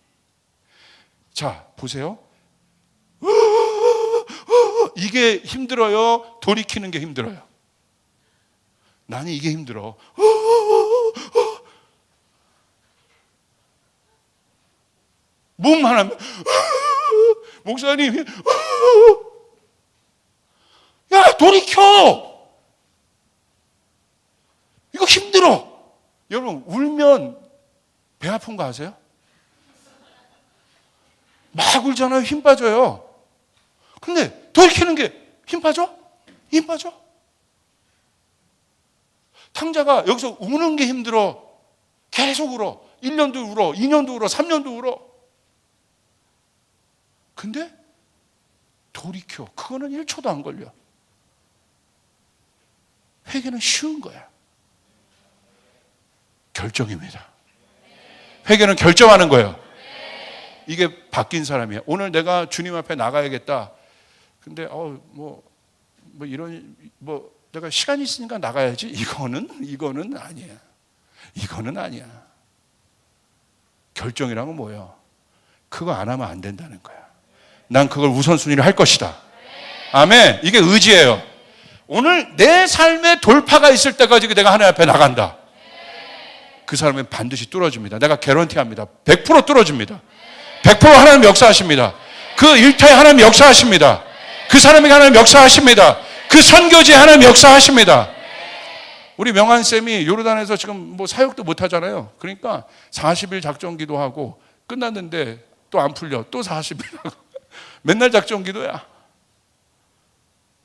자, 보세요. 이게 힘들어요? 돌이키는 게 힘들어요? 나는 이게 힘들어. 몸만 하면 목사님 야 돌이켜. 이거 힘들어. 여러분 울면 배 아픈 거 아세요? 막 울잖아요. 힘 빠져요. 근데 돌이키는 게 힘 빠져? 힘 빠져? 탕자가 여기서 우는 게 힘들어. 계속 울어. 1년도 울어. 2년도 울어. 3년도 울어. 근데 돌이켜. 그거는 1초도 안 걸려. 회개는 쉬운 거야. 결정입니다. 회개는 결정하는 거예요. 이게 바뀐 사람이야. 오늘 내가 주님 앞에 나가야겠다. 근데 내가 시간이 있으니까 나가야지. 이거는 아니야. 이거는 아니야. 결정이란 건 뭐예요? 그거 안 하면 안 된다는 거야. 난 그걸 우선순위를 할 것이다. 아멘. 이게 의지예요. 오늘 내 삶에 돌파가 있을 때까지 내가 하나님 앞에 나간다. 그 사람은 반드시 뚫어집니다. 내가 개런티합니다. 100% 뚫어집니다. 100% 하나님 역사하십니다. 그 일터에 하나님 역사하십니다. 그 사람에게 하나님 역사하십니다. 그 선교지에 하나님 역사하십니다. 우리 명한쌤이 요르단에서 지금 뭐 사역도 못 하잖아요. 그러니까 40일 작전 기도하고 끝났는데 또 안 풀려. 또 40일 하고. 맨날 작전 기도야.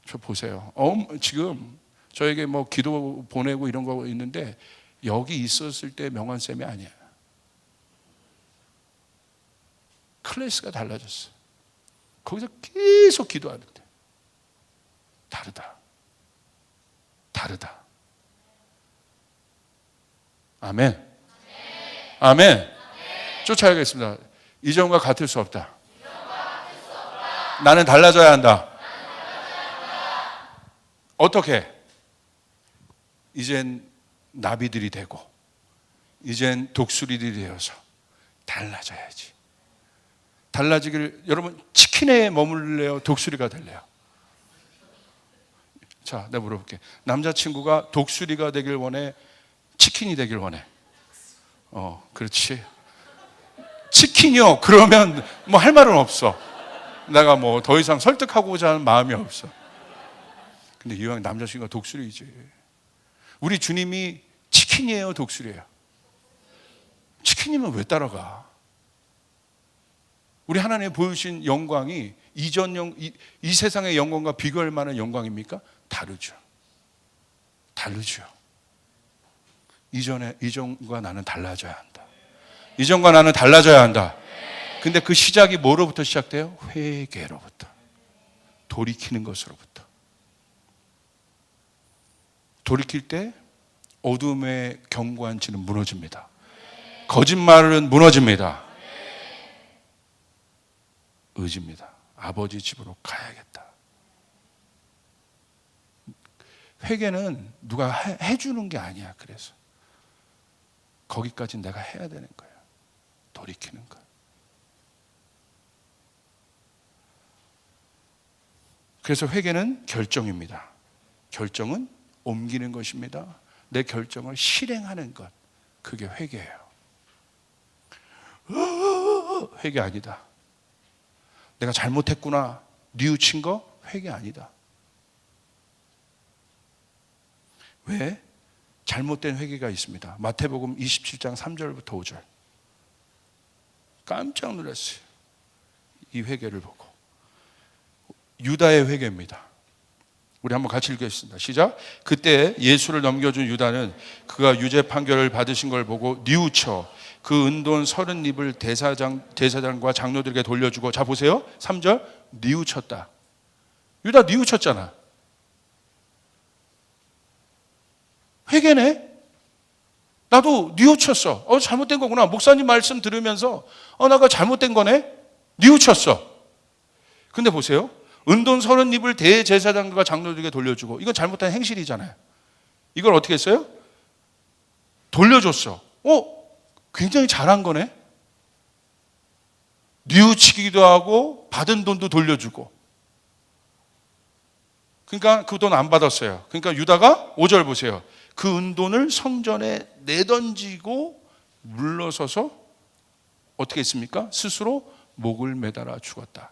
저 보세요. 지금 저에게 뭐 기도 보내고 이런 거 있는데 여기 있었을 때 명한쌤이 아니야. 클래스가 달라졌어. 거기서 계속 기도하는데 다르다. 아멘. 아멘. 쫓아야겠습니다. 이전과 같을 수 없다. 나는 달라져야 한다. 어떻게? 이젠 나비들이 되고 이젠 독수리들이 되어서 달라져야지. 달라지기를, 여러분 치킨에 머물래요? 독수리가 될래요? 자, 내가 물어볼게. 남자친구가 독수리가 되길 원해? 치킨이 되길 원해? 그렇지. 치킨이요? 그러면 뭐 할 말은 없어. 내가 뭐 더 이상 설득하고자 하는 마음이 없어. 근데 이왕 남자친구가 독수리이지. 우리 주님이 치킨이에요? 독수리예요? 치킨이면 왜 따라가? 우리 하나님이 보여주신 영광이 이 세상의 영광과 비교할 만한 영광입니까? 다르죠. 이전과 나는 달라져야 한다. 이전과 나는 달라져야 한다. 근데 그 시작이 뭐로부터 시작돼요? 회개로부터. 돌이키는 것으로부터. 돌이킬 때 어둠의 견고한 진은 무너집니다. 거짓말은 무너집니다. 의지입니다. 아버지 집으로 가야겠다. 회개는 누가 해주는 게 아니야. 그래서 거기까지 내가 해야 되는 거예요. 돌이키는 거. 그래서 회개는 결정입니다. 결정은 옮기는 것입니다. 내 결정을 실행하는 것, 그게 회개예요. 회개 아니다. 내가 잘못했구나, 뉘우친 거 회개 아니다. 왜? 잘못된 회개가 있습니다. 마태복음 27장 3절부터 5절. 깜짝 놀랐어요. 이 회개를 보고. 유다의 회개입니다. 우리 한번 같이 읽겠습니다. 시작. 그때 예수를 넘겨준 유다는 그가 유죄 판결을 받으신 걸 보고 뉘우쳐 그 은돈 30립을 대사장과 장로들에게 돌려주고, 자 보세요. 3절. 뉘우쳤다. 유다 뉘우쳤잖아. 회개네. 나도 뉘우쳤어. 잘못된 거구나. 목사님 말씀 들으면서 나가 잘못된 거네. 뉘우쳤어. 근데 보세요. 은돈 30립을 대제사장과 장로들에게 돌려주고, 이건 잘못한 행실이잖아요. 이걸 어떻게 했어요? 돌려줬어. 굉장히 잘한 거네. 뉘우치기도 하고 받은 돈도 돌려주고. 그러니까 그 돈 안 받았어요. 그러니까 유다가 5절 보세요. 그 은돈을 성전에 내던지고 물러서서 어떻게 했습니까? 스스로 목을 매달아 죽었다.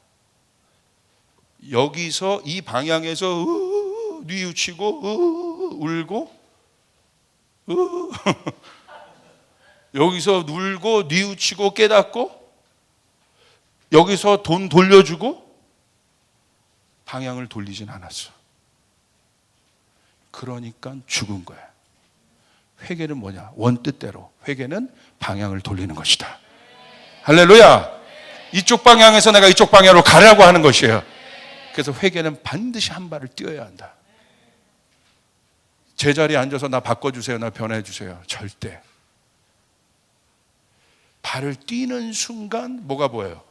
여기서 이 방향에서 뉘우치고 울고 여기서 울고 뉘우치고 깨닫고 여기서 돈 돌려주고 방향을 돌리진 않았어. 그러니까 죽은 거야. 회개는 뭐냐? 원뜻대로. 회개는 방향을 돌리는 것이다. 할렐루야. 이쪽 방향에서 내가 이쪽 방향으로 가라고 하는 것이에요. 그래서 회개는 반드시 한 발을 뛰어야 한다. 제자리에 앉아서 나 바꿔주세요, 나 변해주세요. 절대. 발을 뛰는 순간 뭐가 보여요?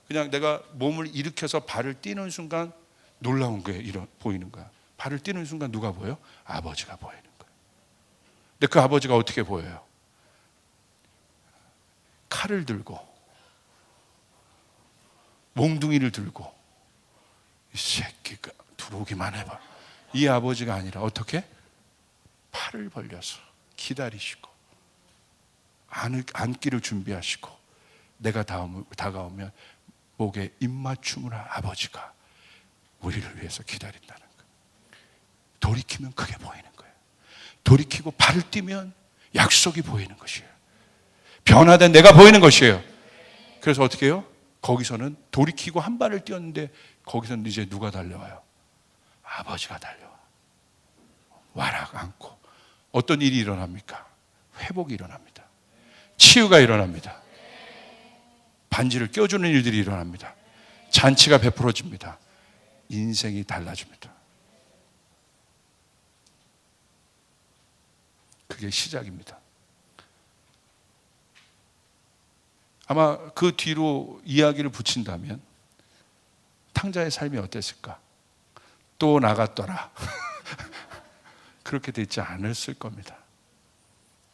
그냥 내가 몸을 일으켜서 발을 뛰는 순간 놀라운 거예요. 보이는 거야. 발을 뛰는 순간 누가 보여? 아버지가 보이는 거예요. 근데 그 아버지가 어떻게 보여요? 칼을 들고 몽둥이를 들고, 이 새끼가 들어오기만 해봐. 이 아버지가 아니라 어떻게? 팔을 벌려서 기다리시고 안기를 준비하시고 내가 다가오면 목에 입맞춤을 한 아버지가 우리를 위해서 기다린다는 거예요. 돌이키면 그게 보이는 거예요. 돌이키고 발을 띄면 약속이 보이는 것이에요. 변화된 내가 보이는 것이에요. 그래서 어떻게 해요? 거기서는 돌이키고 한 발을 띄었는데 거기서는 이제 누가 달려와요? 아버지가 달려와. 와락 안고. 어떤 일이 일어납니까? 회복이 일어납니다. 치유가 일어납니다. 반지를 껴주는 일들이 일어납니다. 잔치가 베풀어집니다. 인생이 달라집니다. 그게 시작입니다. 아마 그 뒤로 이야기를 붙인다면 탕자의 삶이 어땠을까? 또 나갔더라. 그렇게 되지 않았을 겁니다.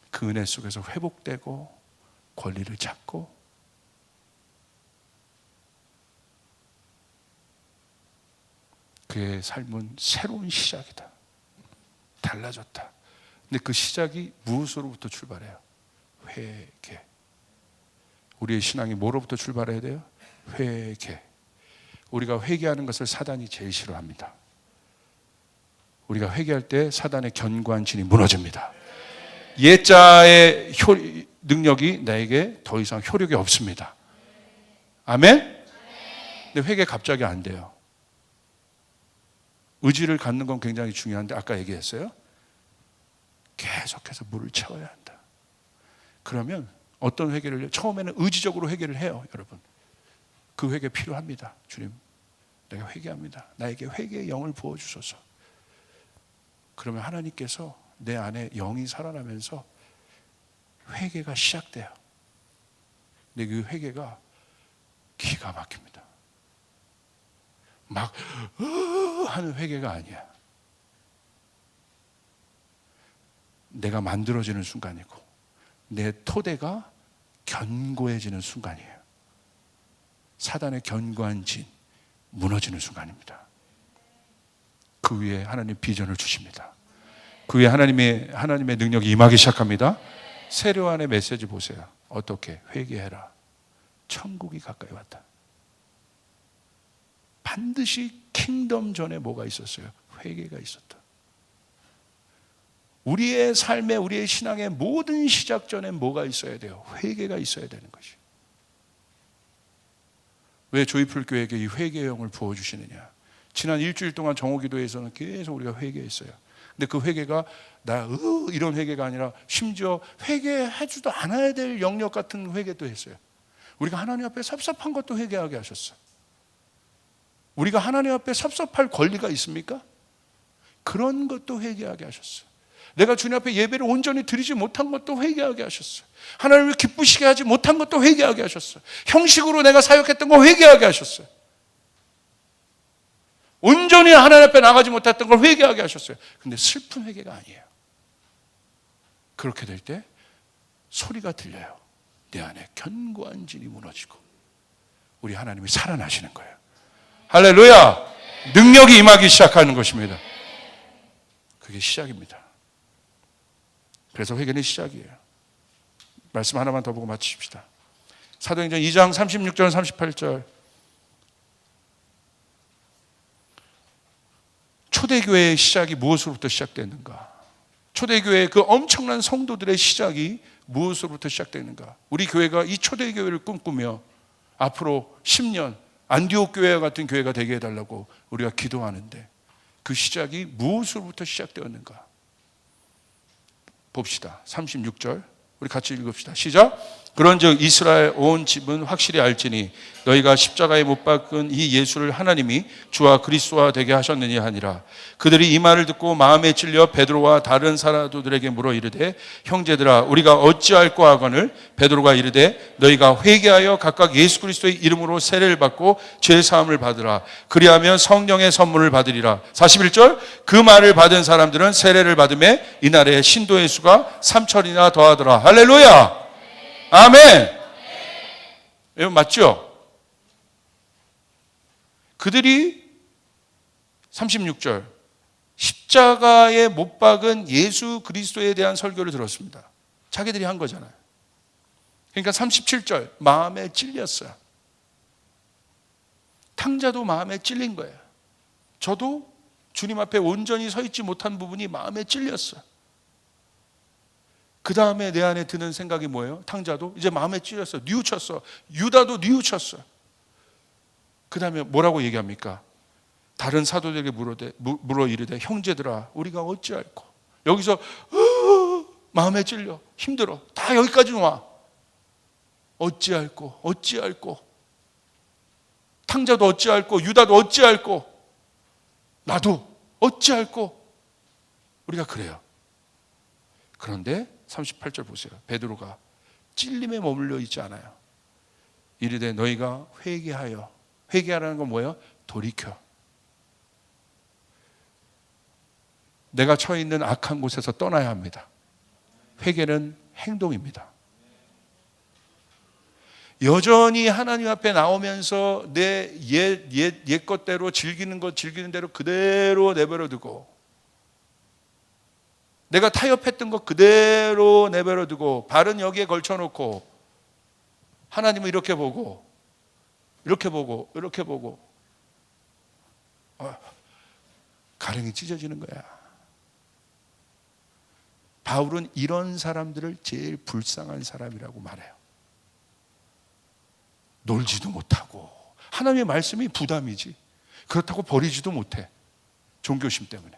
그 은혜 속에서 회복되고 권리를 잡고 그의 삶은 새로운 시작이다. 달라졌다. 근데 그 시작이 무엇으로부터 출발해요? 회개. 우리의 신앙이 뭐로부터 출발해야 돼요? 회개. 우리가 회개하는 것을 사단이 제일 싫어합니다. 우리가 회개할 때 사단의 견고한 진이 무너집니다. 옛자의 능력이 나에게 더 이상 효력이 없습니다. 아멘? 근데 회개 갑자기 안 돼요. 의지를 갖는 건 굉장히 중요한데 아까 얘기했어요. 계속해서 물을 채워야 한다. 그러면 어떤 회개를 해요? 처음에는 의지적으로 회개를 해요. 여러분, 그 회개 필요합니다. 주님, 내가 회개합니다. 나에게 회개의 영을 부어주소서. 그러면 하나님께서 내 안에 영이 살아나면서 회개가 시작돼요. 근데 그 회개가 기가 막힙니다. 막 하는 회개가 아니야. 내가 만들어지는 순간이고 내 토대가 견고해지는 순간이에요. 사단의 견고한 진 무너지는 순간입니다. 그 위에 하나님 비전을 주십니다. 그 위에 하나님의 능력이 임하기 시작합니다. 세례 안의 메시지 보세요. 어떻게? 회개해라. 천국이 가까이 왔다. 반드시 킹덤 전에 뭐가 있었어요? 회개가 있었다. 우리의 삶에, 우리의 신앙의 모든 시작 전에 뭐가 있어야 돼요? 회개가 있어야 되는 것이. 왜 조이풀교회에게 이 회개의 영을 부어주시느냐? 지난 일주일 동안 정오기도에서는 계속 우리가 회개했어요. 근데 그 회개가 이런 회개가 아니라 심지어 회개하지도 않아야 될 영역 같은 회개도 했어요. 우리가 하나님 앞에 섭섭한 것도 회개하게 하셨어요. 우리가 하나님 앞에 섭섭할 권리가 있습니까? 그런 것도 회개하게 하셨어요. 내가 주님 앞에 예배를 온전히 드리지 못한 것도 회개하게 하셨어요. 하나님을 기쁘시게 하지 못한 것도 회개하게 하셨어요. 형식으로 내가 사역했던 거 회개하게 하셨어요. 온전히 하나님 앞에 나가지 못했던 걸 회개하게 하셨어요. 근데 슬픈 회개가 아니에요. 그렇게 될 때 소리가 들려요. 내 안에 견고한 진이 무너지고 우리 하나님이 살아나시는 거예요. 할렐루야! 능력이 임하기 시작하는 것입니다. 그게 시작입니다. 그래서 회개는 시작이에요. 말씀 하나만 더 보고 마치십시다. 사도행전 2장 36절 38절. 초대교회의 시작이 무엇으로부터 시작됐는가? 초대교회의 그 엄청난 성도들의 시작이 무엇으로부터 시작됐는가? 우리 교회가 이 초대교회를 꿈꾸며 앞으로 10년 안디옥 교회와 같은 교회가 되게 해달라고 우리가 기도하는데 그 시작이 무엇으로부터 시작되었는가? 봅시다. 36절 우리 같이 읽읍시다. 시작. 그런즉 이스라엘 온 집은 확실히 알지니 너희가 십자가에 못 박은 이 예수를 하나님이 주와 그리스도와 되게 하셨느냐 하니라. 그들이 이 말을 듣고 마음에 찔려 베드로와 다른 사도들에게 물어 이르되 형제들아 우리가 어찌할꼬 하거늘 베드로가 이르되 너희가 회개하여 각각 예수 그리스도의 이름으로 세례를 받고 죄 사함을 받으라. 그리하면 성령의 선물을 받으리라. 41절 그 말을 받은 사람들은 세례를 받음에 이날에 신도의 수가 3천이나 더하더라. 할렐루야. 아멘. 이거 맞죠? 그들이 36절 십자가에 못 박은 예수 그리스도에 대한 설교를 들었습니다. 자기들이 한 거잖아요. 그러니까 37절 마음에 찔렸어요. 탕자도 마음에 찔린 거예요. 저도 주님 앞에 온전히 서 있지 못한 부분이 마음에 찔렸어요. 그 다음에 내 안에 드는 생각이 뭐예요? 탕자도 이제 마음에 찔렸어. 뉘우쳤어. 유다도 뉘우쳤어. 그 다음에 뭐라고 얘기합니까? 다른 사도들에게 물어 이르되 형제들아 우리가 어찌할꼬. 여기서 마음에 찔려 힘들어. 다 여기까지는 와. 어찌할꼬 어찌할꼬. 탕자도 어찌할꼬 유다도 어찌할꼬 나도 어찌할꼬. 우리가 그래요. 그런데 38절 보세요. 베드로가 찔림에 머물러 있지 않아요. 이르되 너희가 회개하여. 회개하라는 건 뭐예요? 돌이켜. 내가 처해 있는 악한 곳에서 떠나야 합니다. 회개는 행동입니다. 여전히 하나님 앞에 나오면서 내 옛 것대로 즐기는 대로 그대로 내버려 두고, 내가 타협했던 것 그대로 내버려 두고 발은 여기에 걸쳐놓고 하나님은 이렇게 보고 가랭이 찢어지는 거야. 바울은 이런 사람들을 제일 불쌍한 사람이라고 말해요. 놀지도 못하고 하나님의 말씀이 부담이지. 그렇다고 버리지도 못해. 종교심 때문에.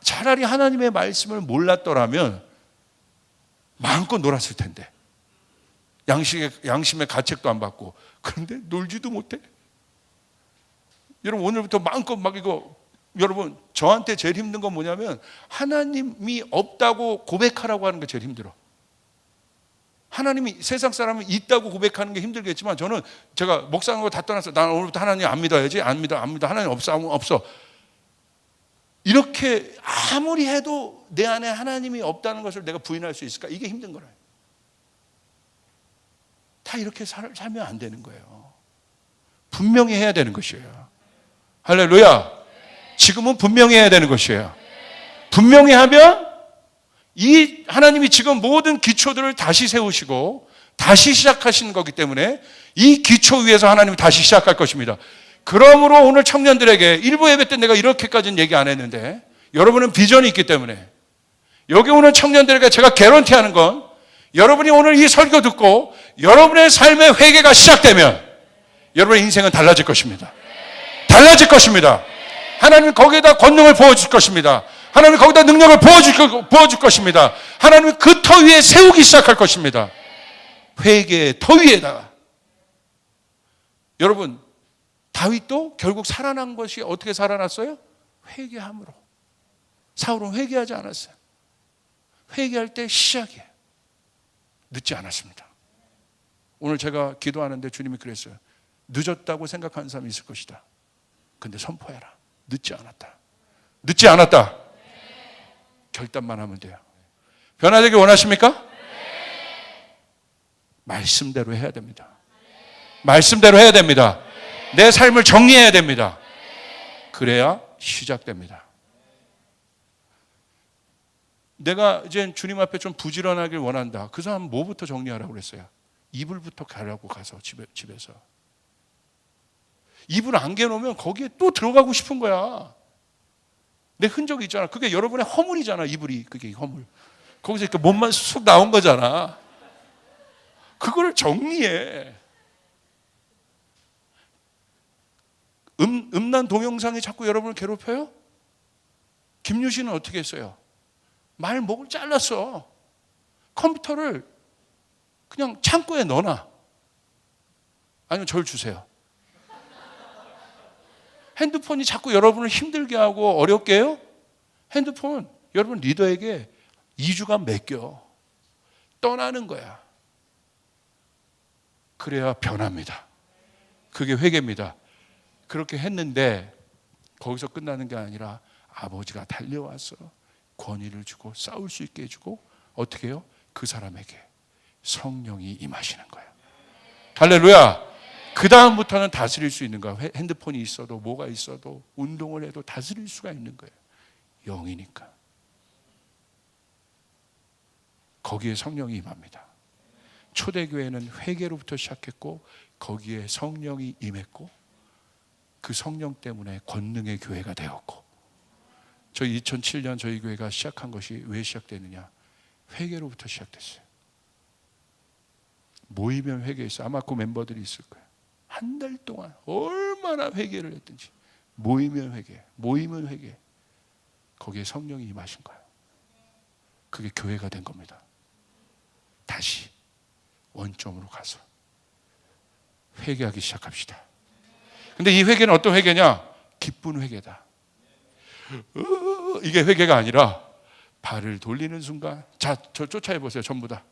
차라리 하나님의 말씀을 몰랐더라면 마음껏 놀았을 텐데. 양심의 가책도 안 받고. 그런데 놀지도 못해. 여러분 오늘부터 마음껏 여러분 저한테 제일 힘든 건 뭐냐면 하나님이 없다고 고백하라고 하는 게 제일 힘들어. 하나님이 세상 사람은 있다고 고백하는 게 힘들겠지만 저는 제가 목사하는 거 다 떠나서 난 오늘부터 하나님 안 믿어야지. 안 믿어. 하나님 없어. 이렇게 아무리 해도 내 안에 하나님이 없다는 것을 내가 부인할 수 있을까? 이게 힘든 거라요. 다 이렇게 살면 안 되는 거예요. 분명히 해야 되는 것이에요. 할렐루야. 지금은 분명히 해야 되는 것이에요. 분명히 하면 이 하나님이 지금 모든 기초들을 다시 세우시고 다시 시작하시는 거기 때문에 이 기초 위에서 하나님이 다시 시작할 것입니다. 그러므로 오늘 청년들에게 일부 예배 때 내가 이렇게까지는 얘기 안 했는데 여러분은 비전이 있기 때문에 여기 오는 청년들에게 제가 개런티하는 건 여러분이 오늘 이 설교 듣고 여러분의 삶의 회개가 시작되면 여러분의 인생은 달라질 것입니다. 달라질 것입니다. 하나님이 거기에다 권능을 부어줄 것입니다. 하나님이 거기다 능력을 부어줄 것입니다. 하나님이 그 터 위에 세우기 시작할 것입니다. 회개의 터 위에다가. 여러분 다윗도 결국 살아난 것이 어떻게 살아났어요? 회개함으로. 사울은 회개하지 않았어요. 회개할 때 시작이에요. 늦지 않았습니다. 오늘 제가 기도하는데 주님이 그랬어요. 늦었다고 생각하는 사람이 있을 것이다. 근데 선포해라. 늦지 않았다. 늦지 않았다. 결단만 하면 돼요. 변화되길 원하십니까? 말씀대로 해야 됩니다. 말씀대로 해야 됩니다. 내 삶을 정리해야 됩니다. 그래야 시작됩니다. 내가 이제 주님 앞에 좀 부지런하길 원한다. 그 사람 뭐부터 정리하라고 그랬어요? 이불부터 가라고 가서 집에서. 이불 안 개놓으면 거기에 또 들어가고 싶은 거야. 내 흔적이 있잖아. 그게 여러분의 허물이잖아. 이불이 그게 허물. 거기서 이렇게 몸만 쑥 나온 거잖아. 그거를 정리해. 음란 동영상이 자꾸 여러분을 괴롭혀요? 김유신은 어떻게 했어요? 말목을 잘랐어. 컴퓨터를 그냥 창고에 넣어놔. 아니면 절 주세요. 핸드폰이 자꾸 여러분을 힘들게 하고 어렵게 해요? 핸드폰 여러분 리더에게 2주간 맡겨. 떠나는 거야. 그래야 변합니다. 그게 회개입니다. 그렇게 했는데 거기서 끝나는 게 아니라 아버지가 달려와서 권위를 주고 싸울 수 있게 해주고 어떻게 해요? 그 사람에게 성령이 임하시는 거예요. 할렐루야. 그 다음부터는 다스릴 수 있는 거야. 핸드폰이 있어도 뭐가 있어도 운동을 해도 다스릴 수가 있는 거예요. 영이니까. 거기에 성령이 임합니다. 초대교회는 회개로부터 시작했고 거기에 성령이 임했고 그 성령 때문에 권능의 교회가 되었고 저희 2007년 저희 교회가 시작한 것이 왜 시작되느냐? 회개로부터 시작됐어요. 모이면 회개했어요. 아마 그 멤버들이 있을 거예요. 한 달 동안 얼마나 회개를 했든지. 모이면 회개, 모이면 회개. 거기에 성령이 임하신 거예요. 그게 교회가 된 겁니다. 다시 원점으로 가서 회개하기 시작합시다. 근데 이 회개는 어떤 회개냐? 기쁜 회개다. 이게 회개가 아니라 발을 돌리는 순간, 자, 저 쫓아해 보세요. 전부 다.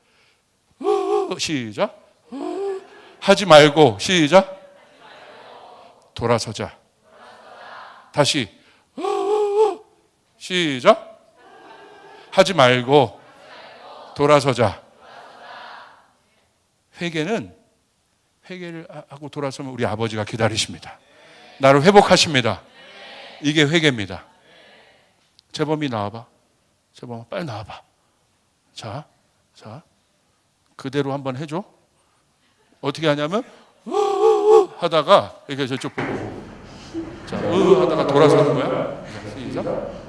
시작. 하지 말고, 시작. 돌아서자. 다시. 시작. 하지 말고 돌아서자. 회개를 하고 돌아서면 우리 아버지가 기다리십니다. 나를 회복하십니다. 이게 회개입니다. 재범이 나와봐. 재범아 빨리 나와봐. 자, 그대로 한번 해줘. 어떻게 하냐면 하다가 이렇게 저쪽 보고, 자, 하다가 돌아서는 거야. 시작.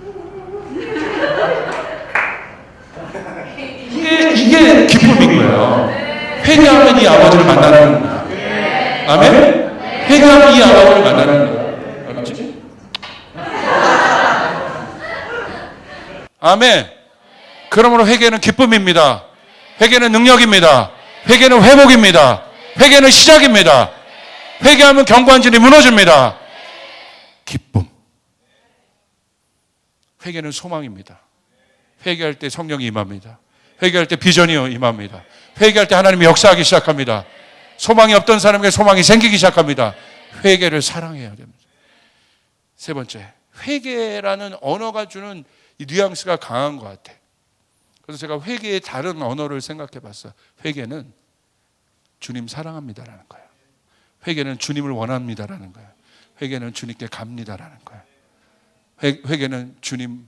이게 기쁨인 거예요. 회개하면 이 아버지를 만나는 거야. 아멘? 회개하면 이 아버지를 만나는 거야. 알았지? 아멘. 그러므로 회개는 기쁨입니다. 회개는 능력입니다. 회개는 회복입니다. 회개는 시작입니다. 회개하면 견고한 진이 무너집니다. 기쁨. 회개는 소망입니다. 회개할 때 성령이 임합니다. 회개할 때 비전이 임합니다. 회개할 때 하나님이 역사하기 시작합니다. 소망이 없던 사람에게 소망이 생기기 시작합니다. 회개를 사랑해야 됩니다. 세 번째, 회개라는 언어가 주는 이 뉘앙스가 강한 것 같아. 그래서 제가 회개의 다른 언어를 생각해 봤어요. 회개는 주님 사랑합니다라는 거예요. 회개는 주님을 원합니다라는 거예요. 회개는 주님께 갑니다라는 거예요. 회개는 주님과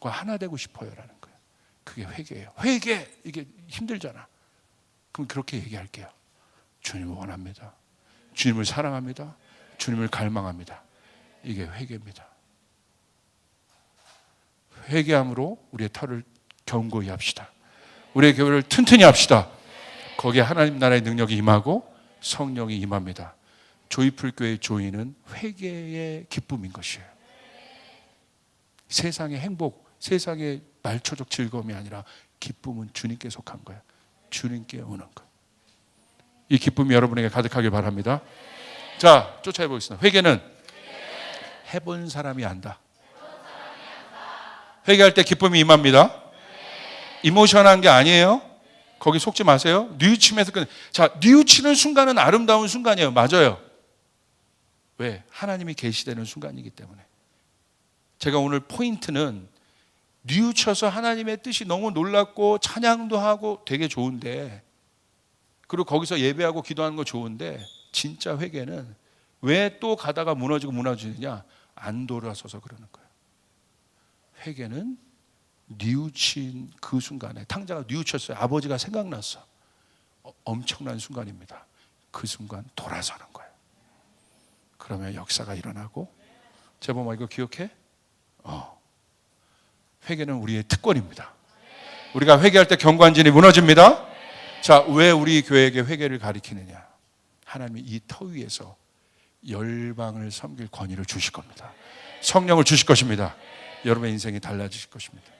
하나 되고 싶어요라는 거예요. 그게 회개예요. 회개, 이게 힘들잖아. 그럼 그렇게 얘기할게요. 주님을 원합니다. 주님을 사랑합니다. 주님을 갈망합니다. 이게 회개입니다. 회개함으로 우리의 터를 견고히 합시다. 우리의 교회를 튼튼히 합시다. 거기에 하나님 나라의 능력이 임하고 성령이 임합니다. 조이풀 교회의 조이는 회개의 기쁨인 것이에요. 세상의 행복, 세상의 말초적 즐거움이 아니라 기쁨은 주님께 속한 거예요. 주님께 오는 것. 이 기쁨이 여러분에게 가득하길 바랍니다. 자, 쫓아해 보겠습니다. 회개는 해본 사람이 안다. 회개할 때 기쁨이 임합니다. 이모션한 게 아니에요. 거기 속지 마세요. 뉘우침에서 끝내. 자, 뉘우치는 순간은 아름다운 순간이에요. 맞아요. 왜? 하나님이 계시되는 순간이기 때문에. 제가 오늘 포인트는 뉘우쳐서 하나님의 뜻이 너무 놀랍고 찬양도 하고 되게 좋은데, 그리고 거기서 예배하고 기도하는 거 좋은데, 진짜 회개는 왜 또 가다가 무너지느냐? 안 돌아서서 그러는 거예요. 회개는 뉘우친 그 순간에, 탕자가 뉘우쳤어요. 아버지가 생각났어. 엄청난 순간입니다. 그 순간 돌아서는 거예요. 그러면 역사가 일어나고. 재범아 이거 기억해? 회개는 우리의 특권입니다. 우리가 회개할 때 견고한 진이 무너집니다. 자, 왜 우리 교회에게 회개를 가리키느냐? 하나님이 이 터 위에서 열방을 섬길 권위를 주실 겁니다. 성령을 주실 것입니다. 여러분의 인생이 달라지실 것입니다.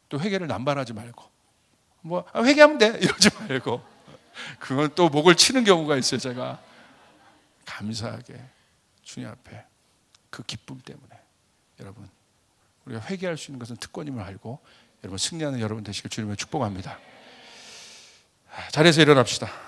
또 회개를 남발하지 말고 회개하면 돼 이러지 말고, 그건 또 목을 치는 경우가 있어요. 제가 감사하게 주님 앞에 그 기쁨 때문에 여러분, 우리가 회개할 수 있는 것은 특권임을 알고 여러분 승리하는 여러분 되시길 주님을 축복합니다. 자리에서 일어납시다.